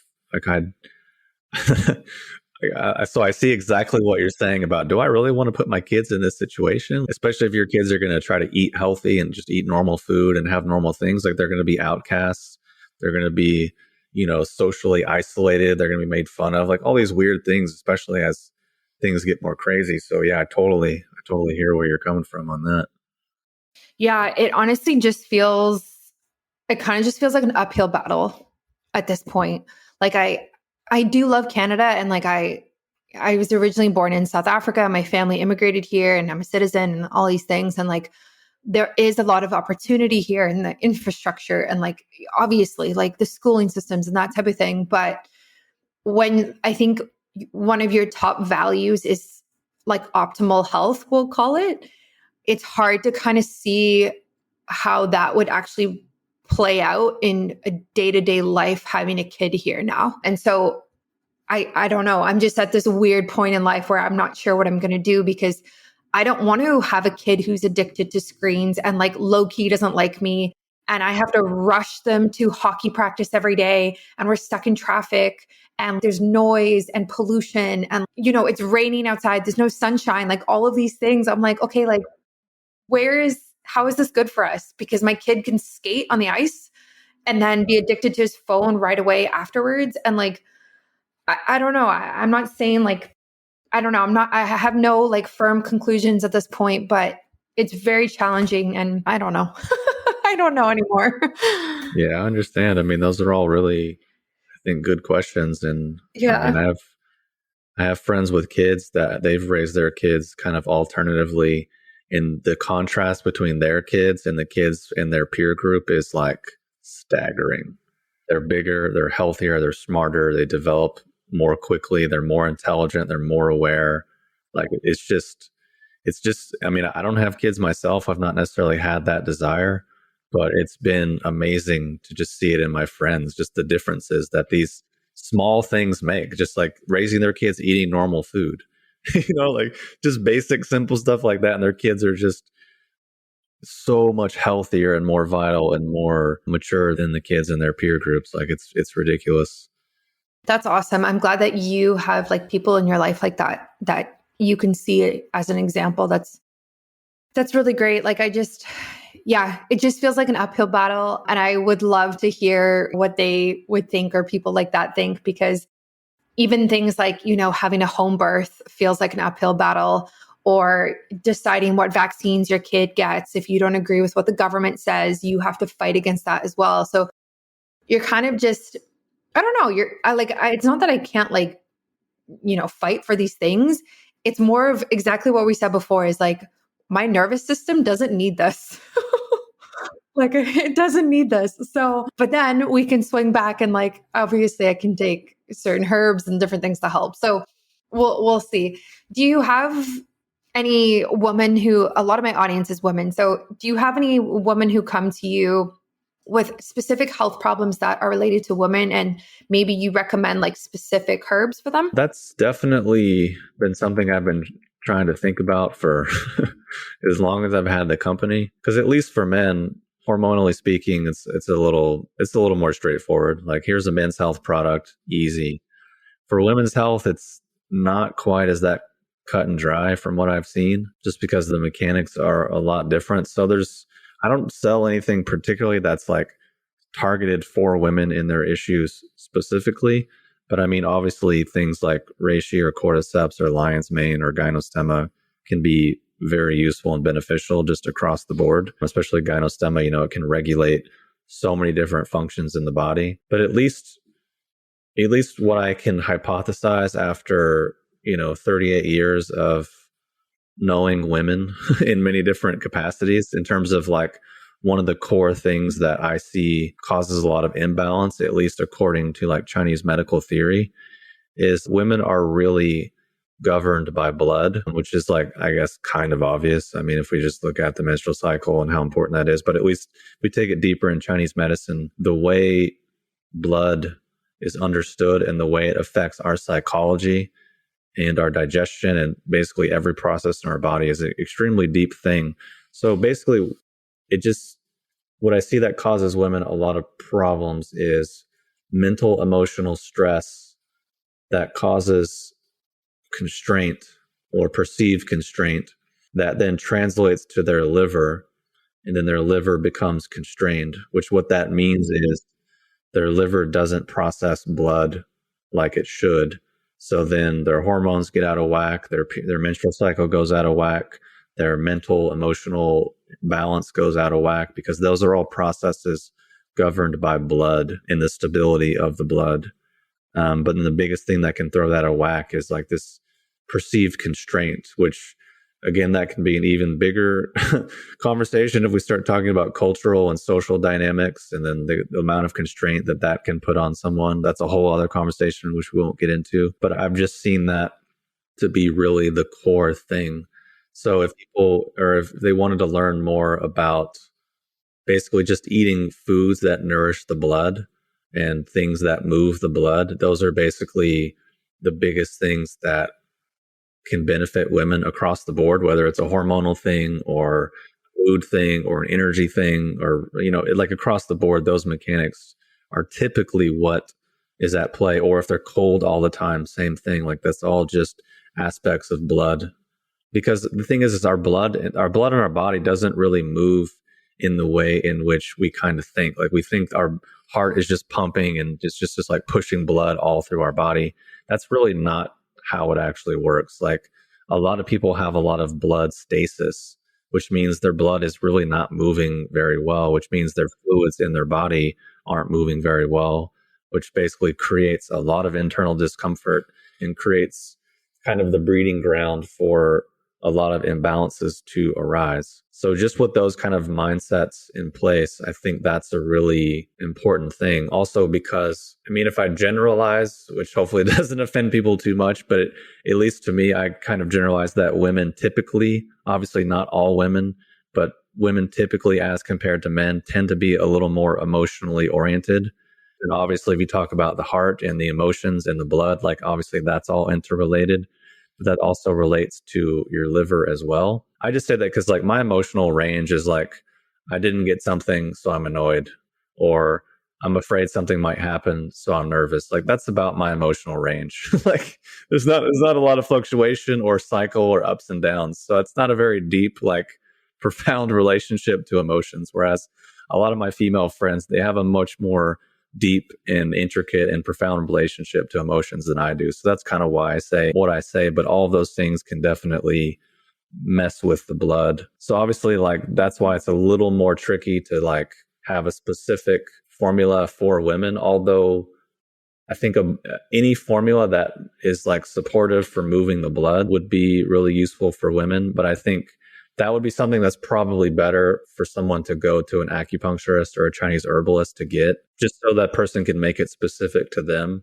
so I see exactly what you're saying about, do I really want to put my kids in this situation? Especially if your kids are going to try to eat healthy and just eat normal food and have normal things. Like, they're going to be outcasts. They're going to be, socially isolated. They're going to be made fun of, like all these weird things, especially as things get more crazy. So yeah, I totally hear where you're coming from on that. Yeah, it honestly it kind of just feels like an uphill battle at this point. Like, I do love Canada, and like I was originally born in South Africa. My family immigrated here and I'm a citizen and all these things. And like, there is a lot of opportunity here in the infrastructure and like, obviously, like the schooling systems and that type of thing. But when I think one of your top values is like optimal health, we'll call it, it's hard to kind of see how that would actually play out in a day-to-day life having a kid here now. And so I don't know. I'm just at this weird point in life where I'm not sure what I'm going to do, because I don't want to have a kid who's addicted to screens and like low key doesn't like me. And I have to rush them to hockey practice every day. And we're stuck in traffic and there's noise and pollution. And, it's raining outside. There's no sunshine, like all of these things. I'm like, okay, like, how is this good for us? Because my kid can skate on the ice and then be addicted to his phone right away afterwards. And like, I don't know. I'm not saying like, I don't know. I have no like firm conclusions at this point, but it's very challenging and I don't know. I don't know anymore. Yeah, I understand. I mean, those are all really, I think, good questions. And I mean, Yeah. I have friends with kids that they've raised their kids kind of alternatively, and the contrast between their kids and the kids in their peer group is like staggering. They're bigger, they're healthier, they're smarter, they develop more quickly, they're more intelligent, they're more aware. Like it's just, I mean, I don't have kids myself. I've not necessarily had that desire, but it's been amazing to just see it in my friends, just the differences that these small things make, just like raising their kids eating normal food, like just basic, simple stuff like that. And their kids are just so much healthier and more vital and more mature than the kids in their peer groups. Like it's ridiculous. That's awesome. I'm glad that you have like people in your life like that, that you can see it as an example. That's really great. Like yeah, it just feels like an uphill battle. And I would love to hear what they would think or people like that think, because even things like, having a home birth feels like an uphill battle, or deciding what vaccines your kid gets. If you don't agree with what the government says, you have to fight against that as well. So you're kind of just, I don't know, it's not that I can't fight for these things. It's more of exactly what we said before, is like, my nervous system doesn't need this. Like, it doesn't need this. So, but then we can swing back and like, obviously I can take certain herbs and different things to help. So we'll see. Do you have any woman who, a lot of my audience is women. So do you have any women who come to you with specific health problems that are related to women, and maybe you recommend like specific herbs for them? That's definitely been something I've been trying to think about for as long as I've had the company. Because at least for men, hormonally speaking, it's a little more straightforward. Like, here's a men's health product, easy. For women's health, it's not quite as that cut and dry from what I've seen, just because the mechanics are a lot different. So I don't sell anything particularly that's like targeted for women in their issues specifically. But I mean, obviously things like reishi or cordyceps or lion's mane or gynostemma can be very useful and beneficial just across the board, especially gynostemma. It can regulate so many different functions in the body. But at least what I can hypothesize after 38 years of knowing women in many different capacities, in terms of like, one of the core things that I see causes a lot of imbalance, at least according to like Chinese medical theory, is women are really governed by blood, which is like, I guess, kind of obvious. I mean, if we just look at the menstrual cycle and how important that is, but at least if we take it deeper in Chinese medicine, the way blood is understood and the way it affects our psychology and our digestion and basically every process in our body is an extremely deep thing. So basically, what I see that causes women a lot of problems is mental, emotional stress that causes constraint or perceived constraint that then translates to their liver, and then their liver becomes constrained, which what that means is their liver doesn't process blood like it should. So then their hormones get out of whack, their menstrual cycle goes out of whack, their mental, emotional balance goes out of whack, because those are all processes governed by blood and the stability of the blood. But then the biggest thing that can throw that out of whack is like this perceived constraint, which again, that can be an even bigger conversation if we start talking about cultural and social dynamics, and then the amount of constraint that can put on someone. That's a whole other conversation, which we won't get into. But I've just seen that to be really the core thing. So if they wanted to learn more about basically just eating foods that nourish the blood and things that move the blood, those are basically the biggest things that can benefit women across the board, whether it's a hormonal thing or food thing or an energy thing, or, like across the board, those mechanics are typically what is at play. Or if they're cold all the time, same thing. Like, that's all just aspects of blood. Because the thing is our blood in our body doesn't really move in the way in which we kind of think. Like, we think our heart is just pumping and it's just like pushing blood all through our body. That's really not how it actually works. Like, a lot of people have a lot of blood stasis, which means their blood is really not moving very well, which means their fluids in their body aren't moving very well, which basically creates a lot of internal discomfort and creates kind of the breeding ground for a lot of imbalances to arise. So just with those kind of mindsets in place, I think that's a really important thing. Also because, I mean, if I generalize, which hopefully doesn't offend people too much, but at least to me, I kind of generalize that women typically, obviously not all women, but women typically as compared to men tend to be a little more emotionally oriented. And obviously, if you talk about the heart and the emotions and the blood, like obviously that's all interrelated. But that also relates to your liver as well. I just say that because like my emotional range is like, I didn't get something, so I'm annoyed, or I'm afraid something might happen, so I'm nervous. Like that's about my emotional range. Like there's not a lot of fluctuation or cycle or ups and downs. So it's not a very deep, like profound relationship to emotions. Whereas a lot of my female friends, they have a much more deep and intricate and profound relationship to emotions than I do. So that's kind of why I say what I say, but all of those things can definitely mess with the blood. So obviously like that's why it's a little more tricky to like have a specific formula for women, although I think any formula that is like supportive for moving the blood would be really useful for women. But I think that would be something that's probably better for someone to go to an acupuncturist or a Chinese herbalist to get, just so that person can make it specific to them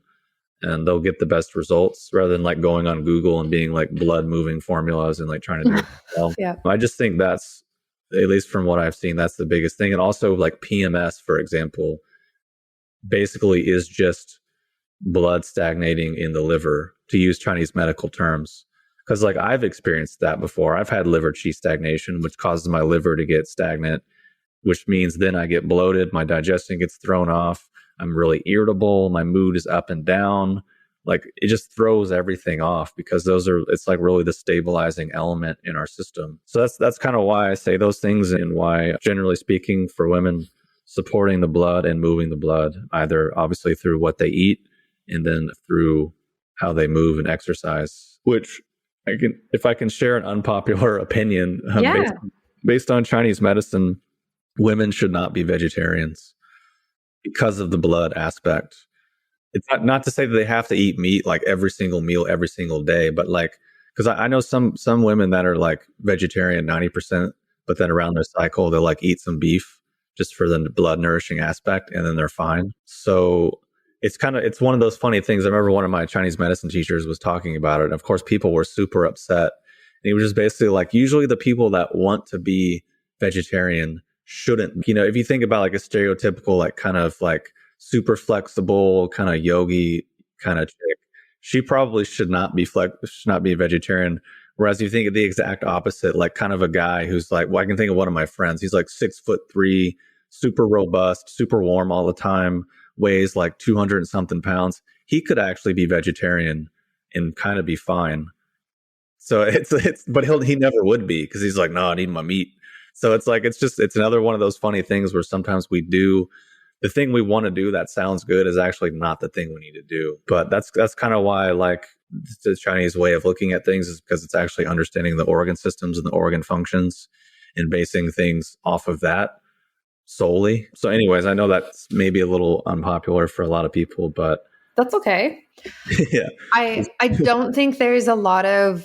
and they'll get the best results rather than like going on Google and being like blood moving formulas and like trying to do it yourself. Yeah. I just think that's, at least from what I've seen, that's the biggest thing. And also like PMS, for example, basically is just blood stagnating in the liver, to use Chinese medical terms. Because like I've experienced that before. I've had liver qi stagnation, which causes my liver to get stagnant, which means then I get bloated, my digestion gets thrown off, I'm really irritable, my mood is up and down. Like it just throws everything off because it's like really the stabilizing element in our system. So that's kind of why I say those things, and why generally speaking for women, supporting the blood and moving the blood, either obviously through what they eat and then through how they move and exercise, which if I can share an unpopular opinion, Yeah. based on Chinese medicine, women should not be vegetarians because of the blood aspect. It's not to say that they have to eat meat like every single meal, every single day, but like, because I know some women that are like vegetarian 90%, but then around their cycle, they'll like eat some beef just for the blood nourishing aspect, and then they're fine. So it's one of those funny things. I remember one of my Chinese medicine teachers was talking about it. And of course, people were super upset. And he was just basically like, usually the people that want to be vegetarian shouldn't. If you think about like a stereotypical, like kind of like super flexible, kind of yogi kind of chick, she probably should not be a vegetarian. Whereas you think of the exact opposite, like kind of a guy who's like, well, I can think of one of my friends. He's like 6'3", super robust, super warm all the time, weighs like 200 and something pounds. He could actually be vegetarian and kind of be fine. So but he never would be, because he's like, no, I need my meat. So it's like, it's another one of those funny things where sometimes we do the thing we want to do that sounds good is actually not the thing we need to do. But that's kind of why I like the Chinese way of looking at things, is because it's actually understanding the organ systems and the organ functions and basing things off of that solely. So anyways, I know that's maybe a little unpopular for a lot of people, but that's okay. Yeah. I don't think there's a lot of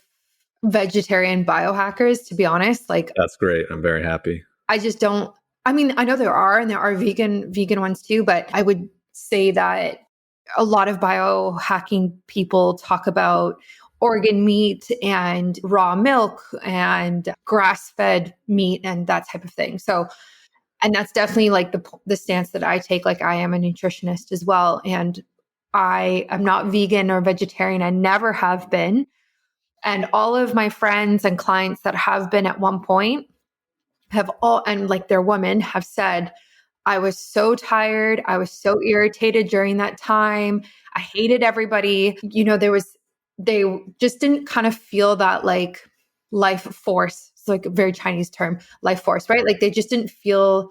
vegetarian biohackers, to be honest. Like, that's great. I'm very happy. I just don't. I mean, I know there are, and there are vegan ones too, but I would say that a lot of biohacking people talk about organ meat and raw milk and grass-fed meat and that type of thing. So, and that's definitely like the stance that I take. Like, I am a nutritionist as well, and I am not vegan or vegetarian. I never have been. And all of my friends and clients that have been at one point and like their women have said, I was so tired. I was so irritated during that time. I hated everybody. They just didn't kind of feel that like life force. It's like a very Chinese term, life force, right? Like they just didn't feel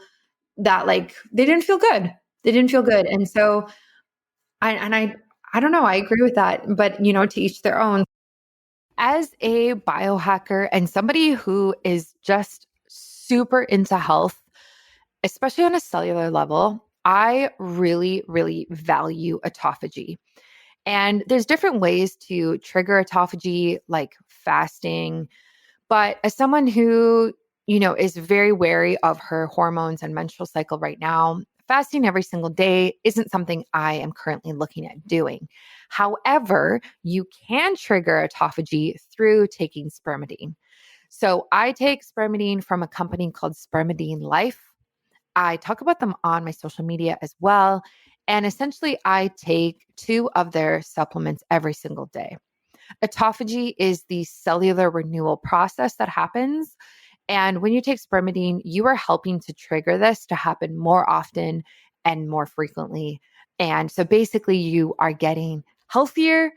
that, like they didn't feel good. They didn't feel good. And so I don't know, I agree with that, but to each their own. As a biohacker and somebody who is just super into health, especially on a cellular level, I really, really value autophagy. And there's different ways to trigger autophagy, like fasting. But as someone who, is very wary of her hormones and menstrual cycle right now, fasting every single day isn't something I am currently looking at doing. However, you can trigger autophagy through taking spermidine. So I take spermidine from a company called Spermidine Life. I talk about them on my social media as well. And essentially, I take 2 of their supplements every single day. Autophagy is the cellular renewal process that happens. And when you take spermidine, you are helping to trigger this to happen more often and more frequently. And so basically, you are getting healthier,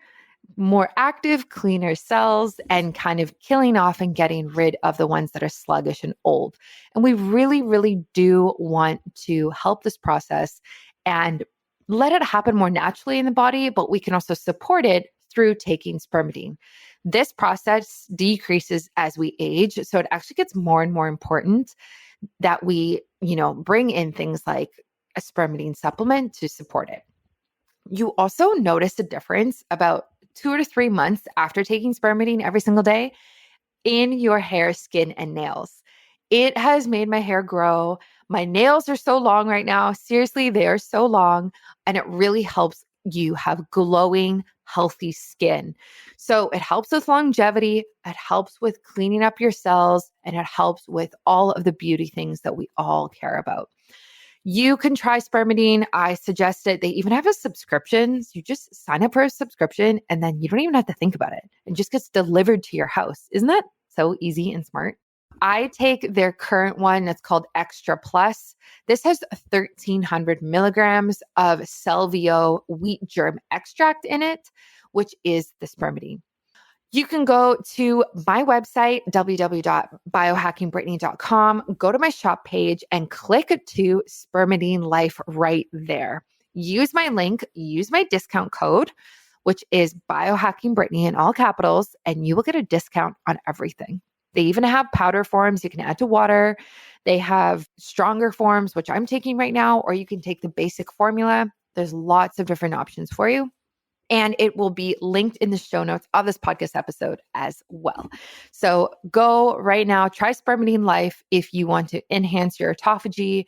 more active, cleaner cells and kind of killing off and getting rid of the ones that are sluggish and old. And we really, really do want to help this process and let it happen more naturally in the body, but we can also support it through taking spermidine. This process decreases as we age. So it actually gets more and more important that we, bring in things like a spermidine supplement to support it. You also notice a difference about 2 to 3 months after taking spermidine every single day in your hair, skin, and nails. It has made my hair grow. My nails are so long right now. Seriously, they are so long. And it really helps you have glowing, healthy skin. So it helps with longevity. It helps with cleaning up your cells. And it helps with all of the beauty things that we all care about. You can try spermidine. I suggest it. They even have a subscription. So you just sign up for a subscription and then you don't even have to think about it. It just gets delivered to your house. Isn't that so easy and smart? I take their current one that's called Extra Plus. This has 1,300 milligrams of Celvio wheat germ extract in it, which is the spermidine. You can go to my website, www.biohackingbrittany.com, go to my shop page and click to Spermidine Life right there. Use my link, use my discount code, which is Biohacking Brittany in all capitals, and you will get a discount on everything. They even have powder forms you can add to water. They have stronger forms, which I'm taking right now, or you can take the basic formula. There's lots of different options for you. And it will be linked in the show notes of this podcast episode as well. So go right now, try Spermidine Life if you want to enhance your autophagy,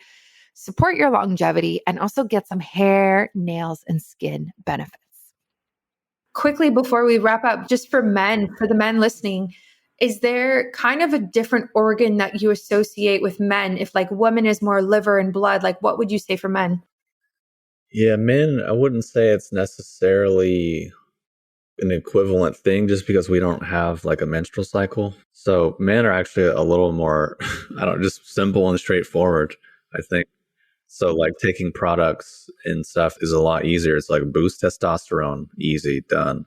support your longevity, and also get some hair, nails, and skin benefits. Quickly, before we wrap up, just for the men listening, is there kind of a different organ that you associate with men? If like women is more liver and blood, like what would you say for men? Yeah, men, I wouldn't say it's necessarily an equivalent thing just because we don't have like a menstrual cycle. So men are actually a little more, just simple and straightforward, I think. So like taking products and stuff is a lot easier. It's like boost testosterone, easy, done.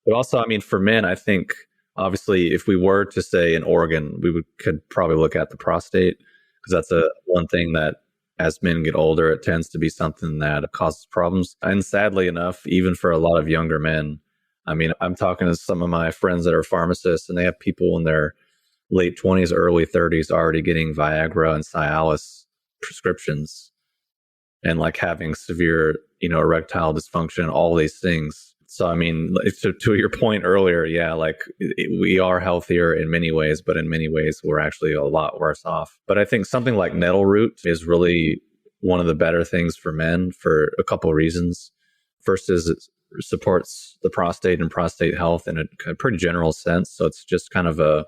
But also, for men, I think obviously if we were to say an organ, could probably look at the prostate because that's one thing that as men get older, it tends to be something that causes problems. And sadly enough, even for a lot of younger men, I'm talking to some of my friends that are pharmacists and they have people in their late 20s, early 30s already getting Viagra and Cialis prescriptions and like having severe, erectile dysfunction, all these things. So, to your point earlier, yeah, we are healthier in many ways, but in many ways, we're actually a lot worse off. But I think something like nettle root is really one of the better things for men for a couple of reasons. First is it supports the prostate and prostate health in a pretty general sense. So it's just kind of a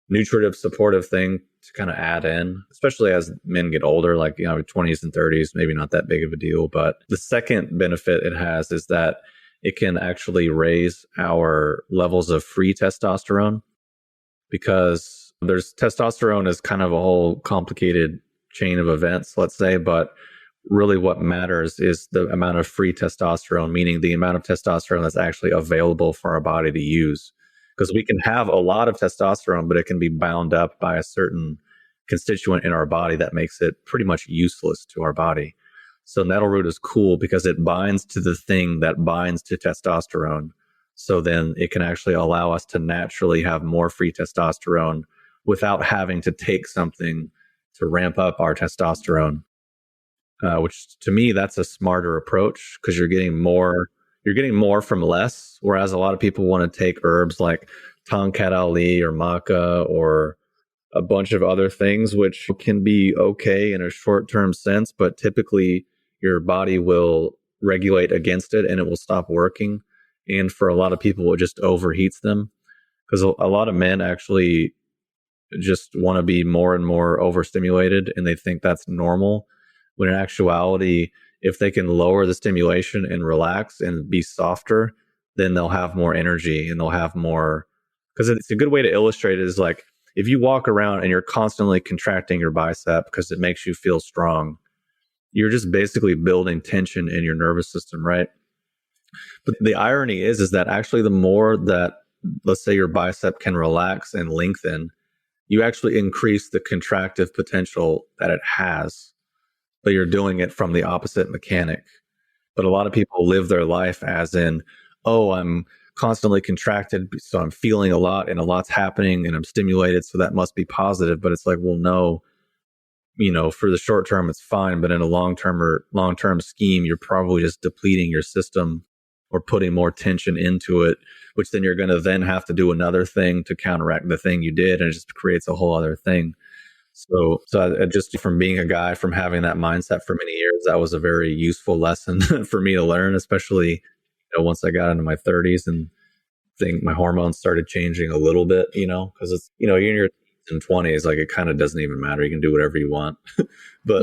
nutritive, supportive thing to kind of add in, especially as men get older, 20s and 30s, maybe not that big of a deal. But the second benefit it has is that it can actually raise our levels of free testosterone because testosterone is kind of a whole complicated chain of events, let's say, but really what matters is the amount of free testosterone, meaning the amount of testosterone that's actually available for our body to use. Because we can have a lot of testosterone, but it can be bound up by a certain constituent in our body that makes it pretty much useless to our body. So nettle root is cool because it binds to the thing that binds to testosterone. So then it can actually allow us to naturally have more free testosterone without having to take something to ramp up our testosterone. Which to me, that's a smarter approach because you're getting more from less. Whereas a lot of people want to take herbs like Tongkat Ali or maca or a bunch of other things, which can be okay in a short-term sense, but typically your body will regulate against it and it will stop working. And for a lot of people, it just overheats them because a lot of men actually just want to be more and more overstimulated and they think that's normal. When in actuality, if they can lower the stimulation and relax and be softer, then they'll have more energy and they'll have more. Because it's a good way to illustrate it is like if you walk around and you're constantly contracting your bicep because it makes you feel strong, you're just basically building tension in your nervous system, right? But the irony is that actually the more that, let's say, your bicep can relax and lengthen, you actually increase the contractive potential that it has, but you're doing it from the opposite mechanic. But a lot of people live their life as in, oh, I'm constantly contracted, so I'm feeling a lot and a lot's happening and I'm stimulated, so that must be positive. But it's like, well, no, for the short term, it's fine. But in a long-term scheme, you're probably just depleting your system or putting more tension into it, which then you're going to then have to do another thing to counteract the thing you did. And it just creates a whole other thing. So I just from being a guy, from having that mindset for many years, that was a very useful lesson for me to learn, especially once I got into my 30s and my hormones started changing a little bit, because it's, you're in your teens and 20s, like it kind of doesn't even matter. You can do whatever you want, but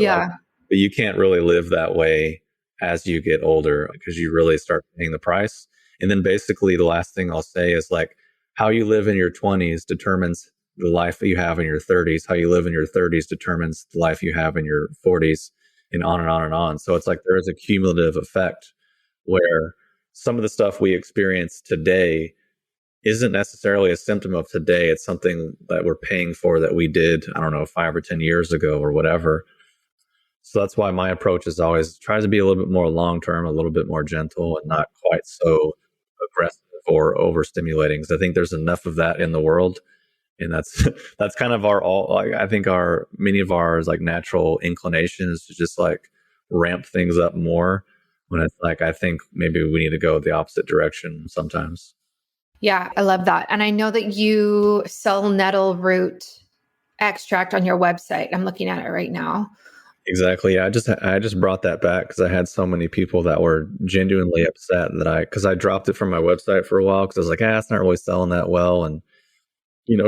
but you can't really live that way as you get older because you really start paying the price. And then basically the last thing I'll say is like how you live in your 20s determines the life that you have in your 30s. How you live in your 30s determines the life you have in your 40s, and on and on and on. So it's like there is a cumulative effect where some of the stuff we experience today isn't necessarily a symptom of today. It's something that we're paying for that we did, I don't know, 5 or 10 years ago or whatever. So that's why my approach is always tries to be a little bit more long-term, a little bit more gentle, and not quite so aggressive or overstimulating. Because I think there's enough of that in the world. And that's kind of I think many of our like natural inclinations to just like ramp things up more, when it's like, I think maybe we need to go the opposite direction sometimes. Yeah, I love that. And I know that you sell nettle root extract on your website. I'm looking at it right now. Exactly. I just brought that back because I had so many people that were genuinely upset because I dropped it from my website for a while because I was like, it's not really selling that well. And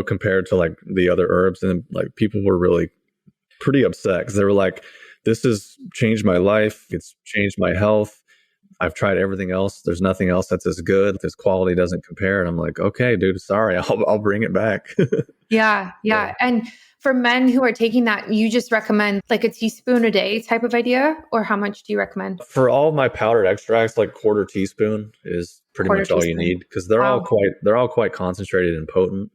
compared to like the other herbs, and like people were really pretty upset because they were like, this has changed my life. It's changed my health. I've tried everything else. There's nothing else that's as good. This quality doesn't compare. And I'm like, okay, dude, sorry. I'll bring it back. Yeah. And for men who are taking that, you just recommend like a teaspoon a day type of idea, or how much do you recommend? For all of my powdered extracts, like quarter teaspoon is pretty much all you need because they're all quite concentrated and potent.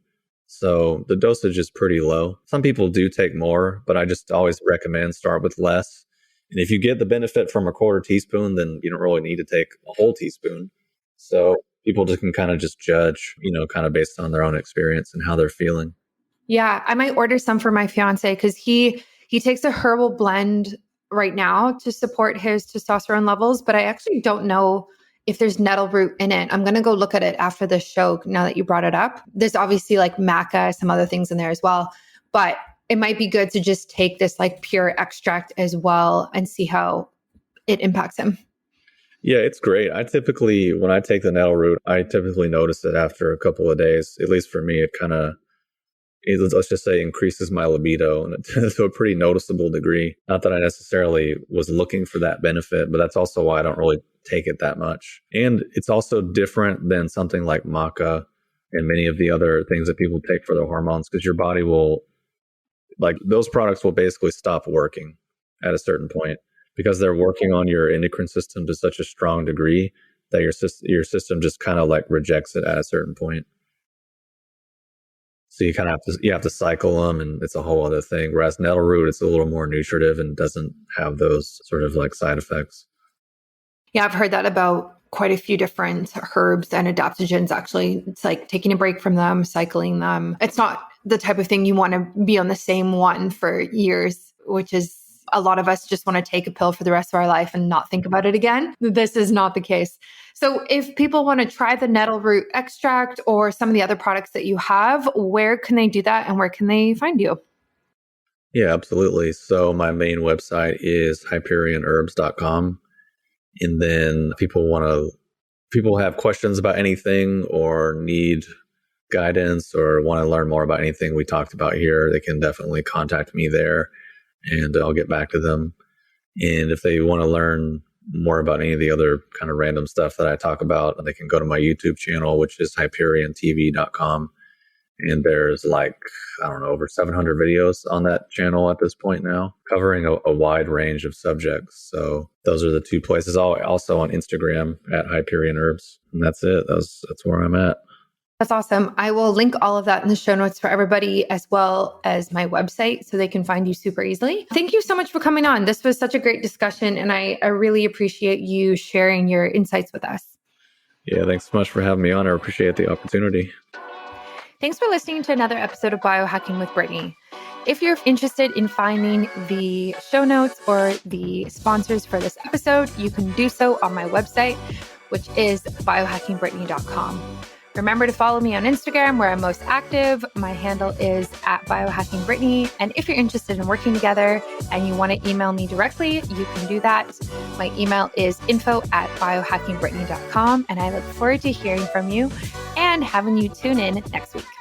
So the dosage is pretty low. Some people do take more, but I just always recommend start with less. And if you get the benefit from a quarter teaspoon, then you don't really need to take a whole teaspoon. So people just can kind of just judge, kind of based on their own experience and how they're feeling. Yeah, I might order some for my fiance because he takes a herbal blend right now to support his testosterone levels, but I actually don't know if there's nettle root in it. I'm going to go look at it after this show now that you brought it up. There's obviously like maca, some other things in there as well, but it might be good to just take this like pure extract as well and see how it impacts him. Yeah, it's great. When I take the nettle root, I typically notice it after a couple of days. At least for me, let's just say increases my libido and to a pretty noticeable degree. Not that I necessarily was looking for that benefit, but that's also why I don't really take it that much. And it's also different than something like maca and many of the other things that people take for their hormones, because your body will, like, those products will basically stop working at a certain point because they're working on your endocrine system to such a strong degree that your system just kind of like rejects it at a certain point. So you kind of have to cycle them, and it's a whole other thing. Whereas nettle root, it's a little more nutritive and doesn't have those sort of like side effects. Yeah, I've heard that about quite a few different herbs and adaptogens. Actually, it's like taking a break from them, cycling them. It's not the type of thing you want to be on the same one for years, which is a lot of us just want to take a pill for the rest of our life and not think about it again. This is not the case. So if people want to try the nettle root extract or some of the other products that you have, where can they do that and where can they find you? Yeah, absolutely. So my main website is hyperionherbs.com. And then people have questions about anything or need guidance or want to learn more about anything we talked about here, they can definitely contact me there and I'll get back to them. And if they want to learn more about any of the other kind of random stuff that I talk about, they can go to my YouTube channel, which is hyperiontv.com. And there's over 700 videos on that channel at this point now, covering a wide range of subjects. So those are the two places. Also on Instagram at Hyperion Herbs. And that's it. That's where I'm at. That's awesome. I will link all of that in the show notes for everybody, as well as my website, so they can find you super easily. Thank you so much for coming on. This was such a great discussion, and I really appreciate you sharing your insights with us. Yeah, thanks so much for having me on. I appreciate the opportunity. Thanks for listening to another episode of Biohacking with Brittany. If you're interested in finding the show notes or the sponsors for this episode, you can do so on my website, which is biohackingbrittany.com. Remember to follow me on Instagram, where I'm most active. My handle is @biohackingbrittany. And if you're interested in working together and you want to email me directly, you can do that. My email is info@biohackingbrittany.com. And I look forward to hearing from you and having you tune in next week.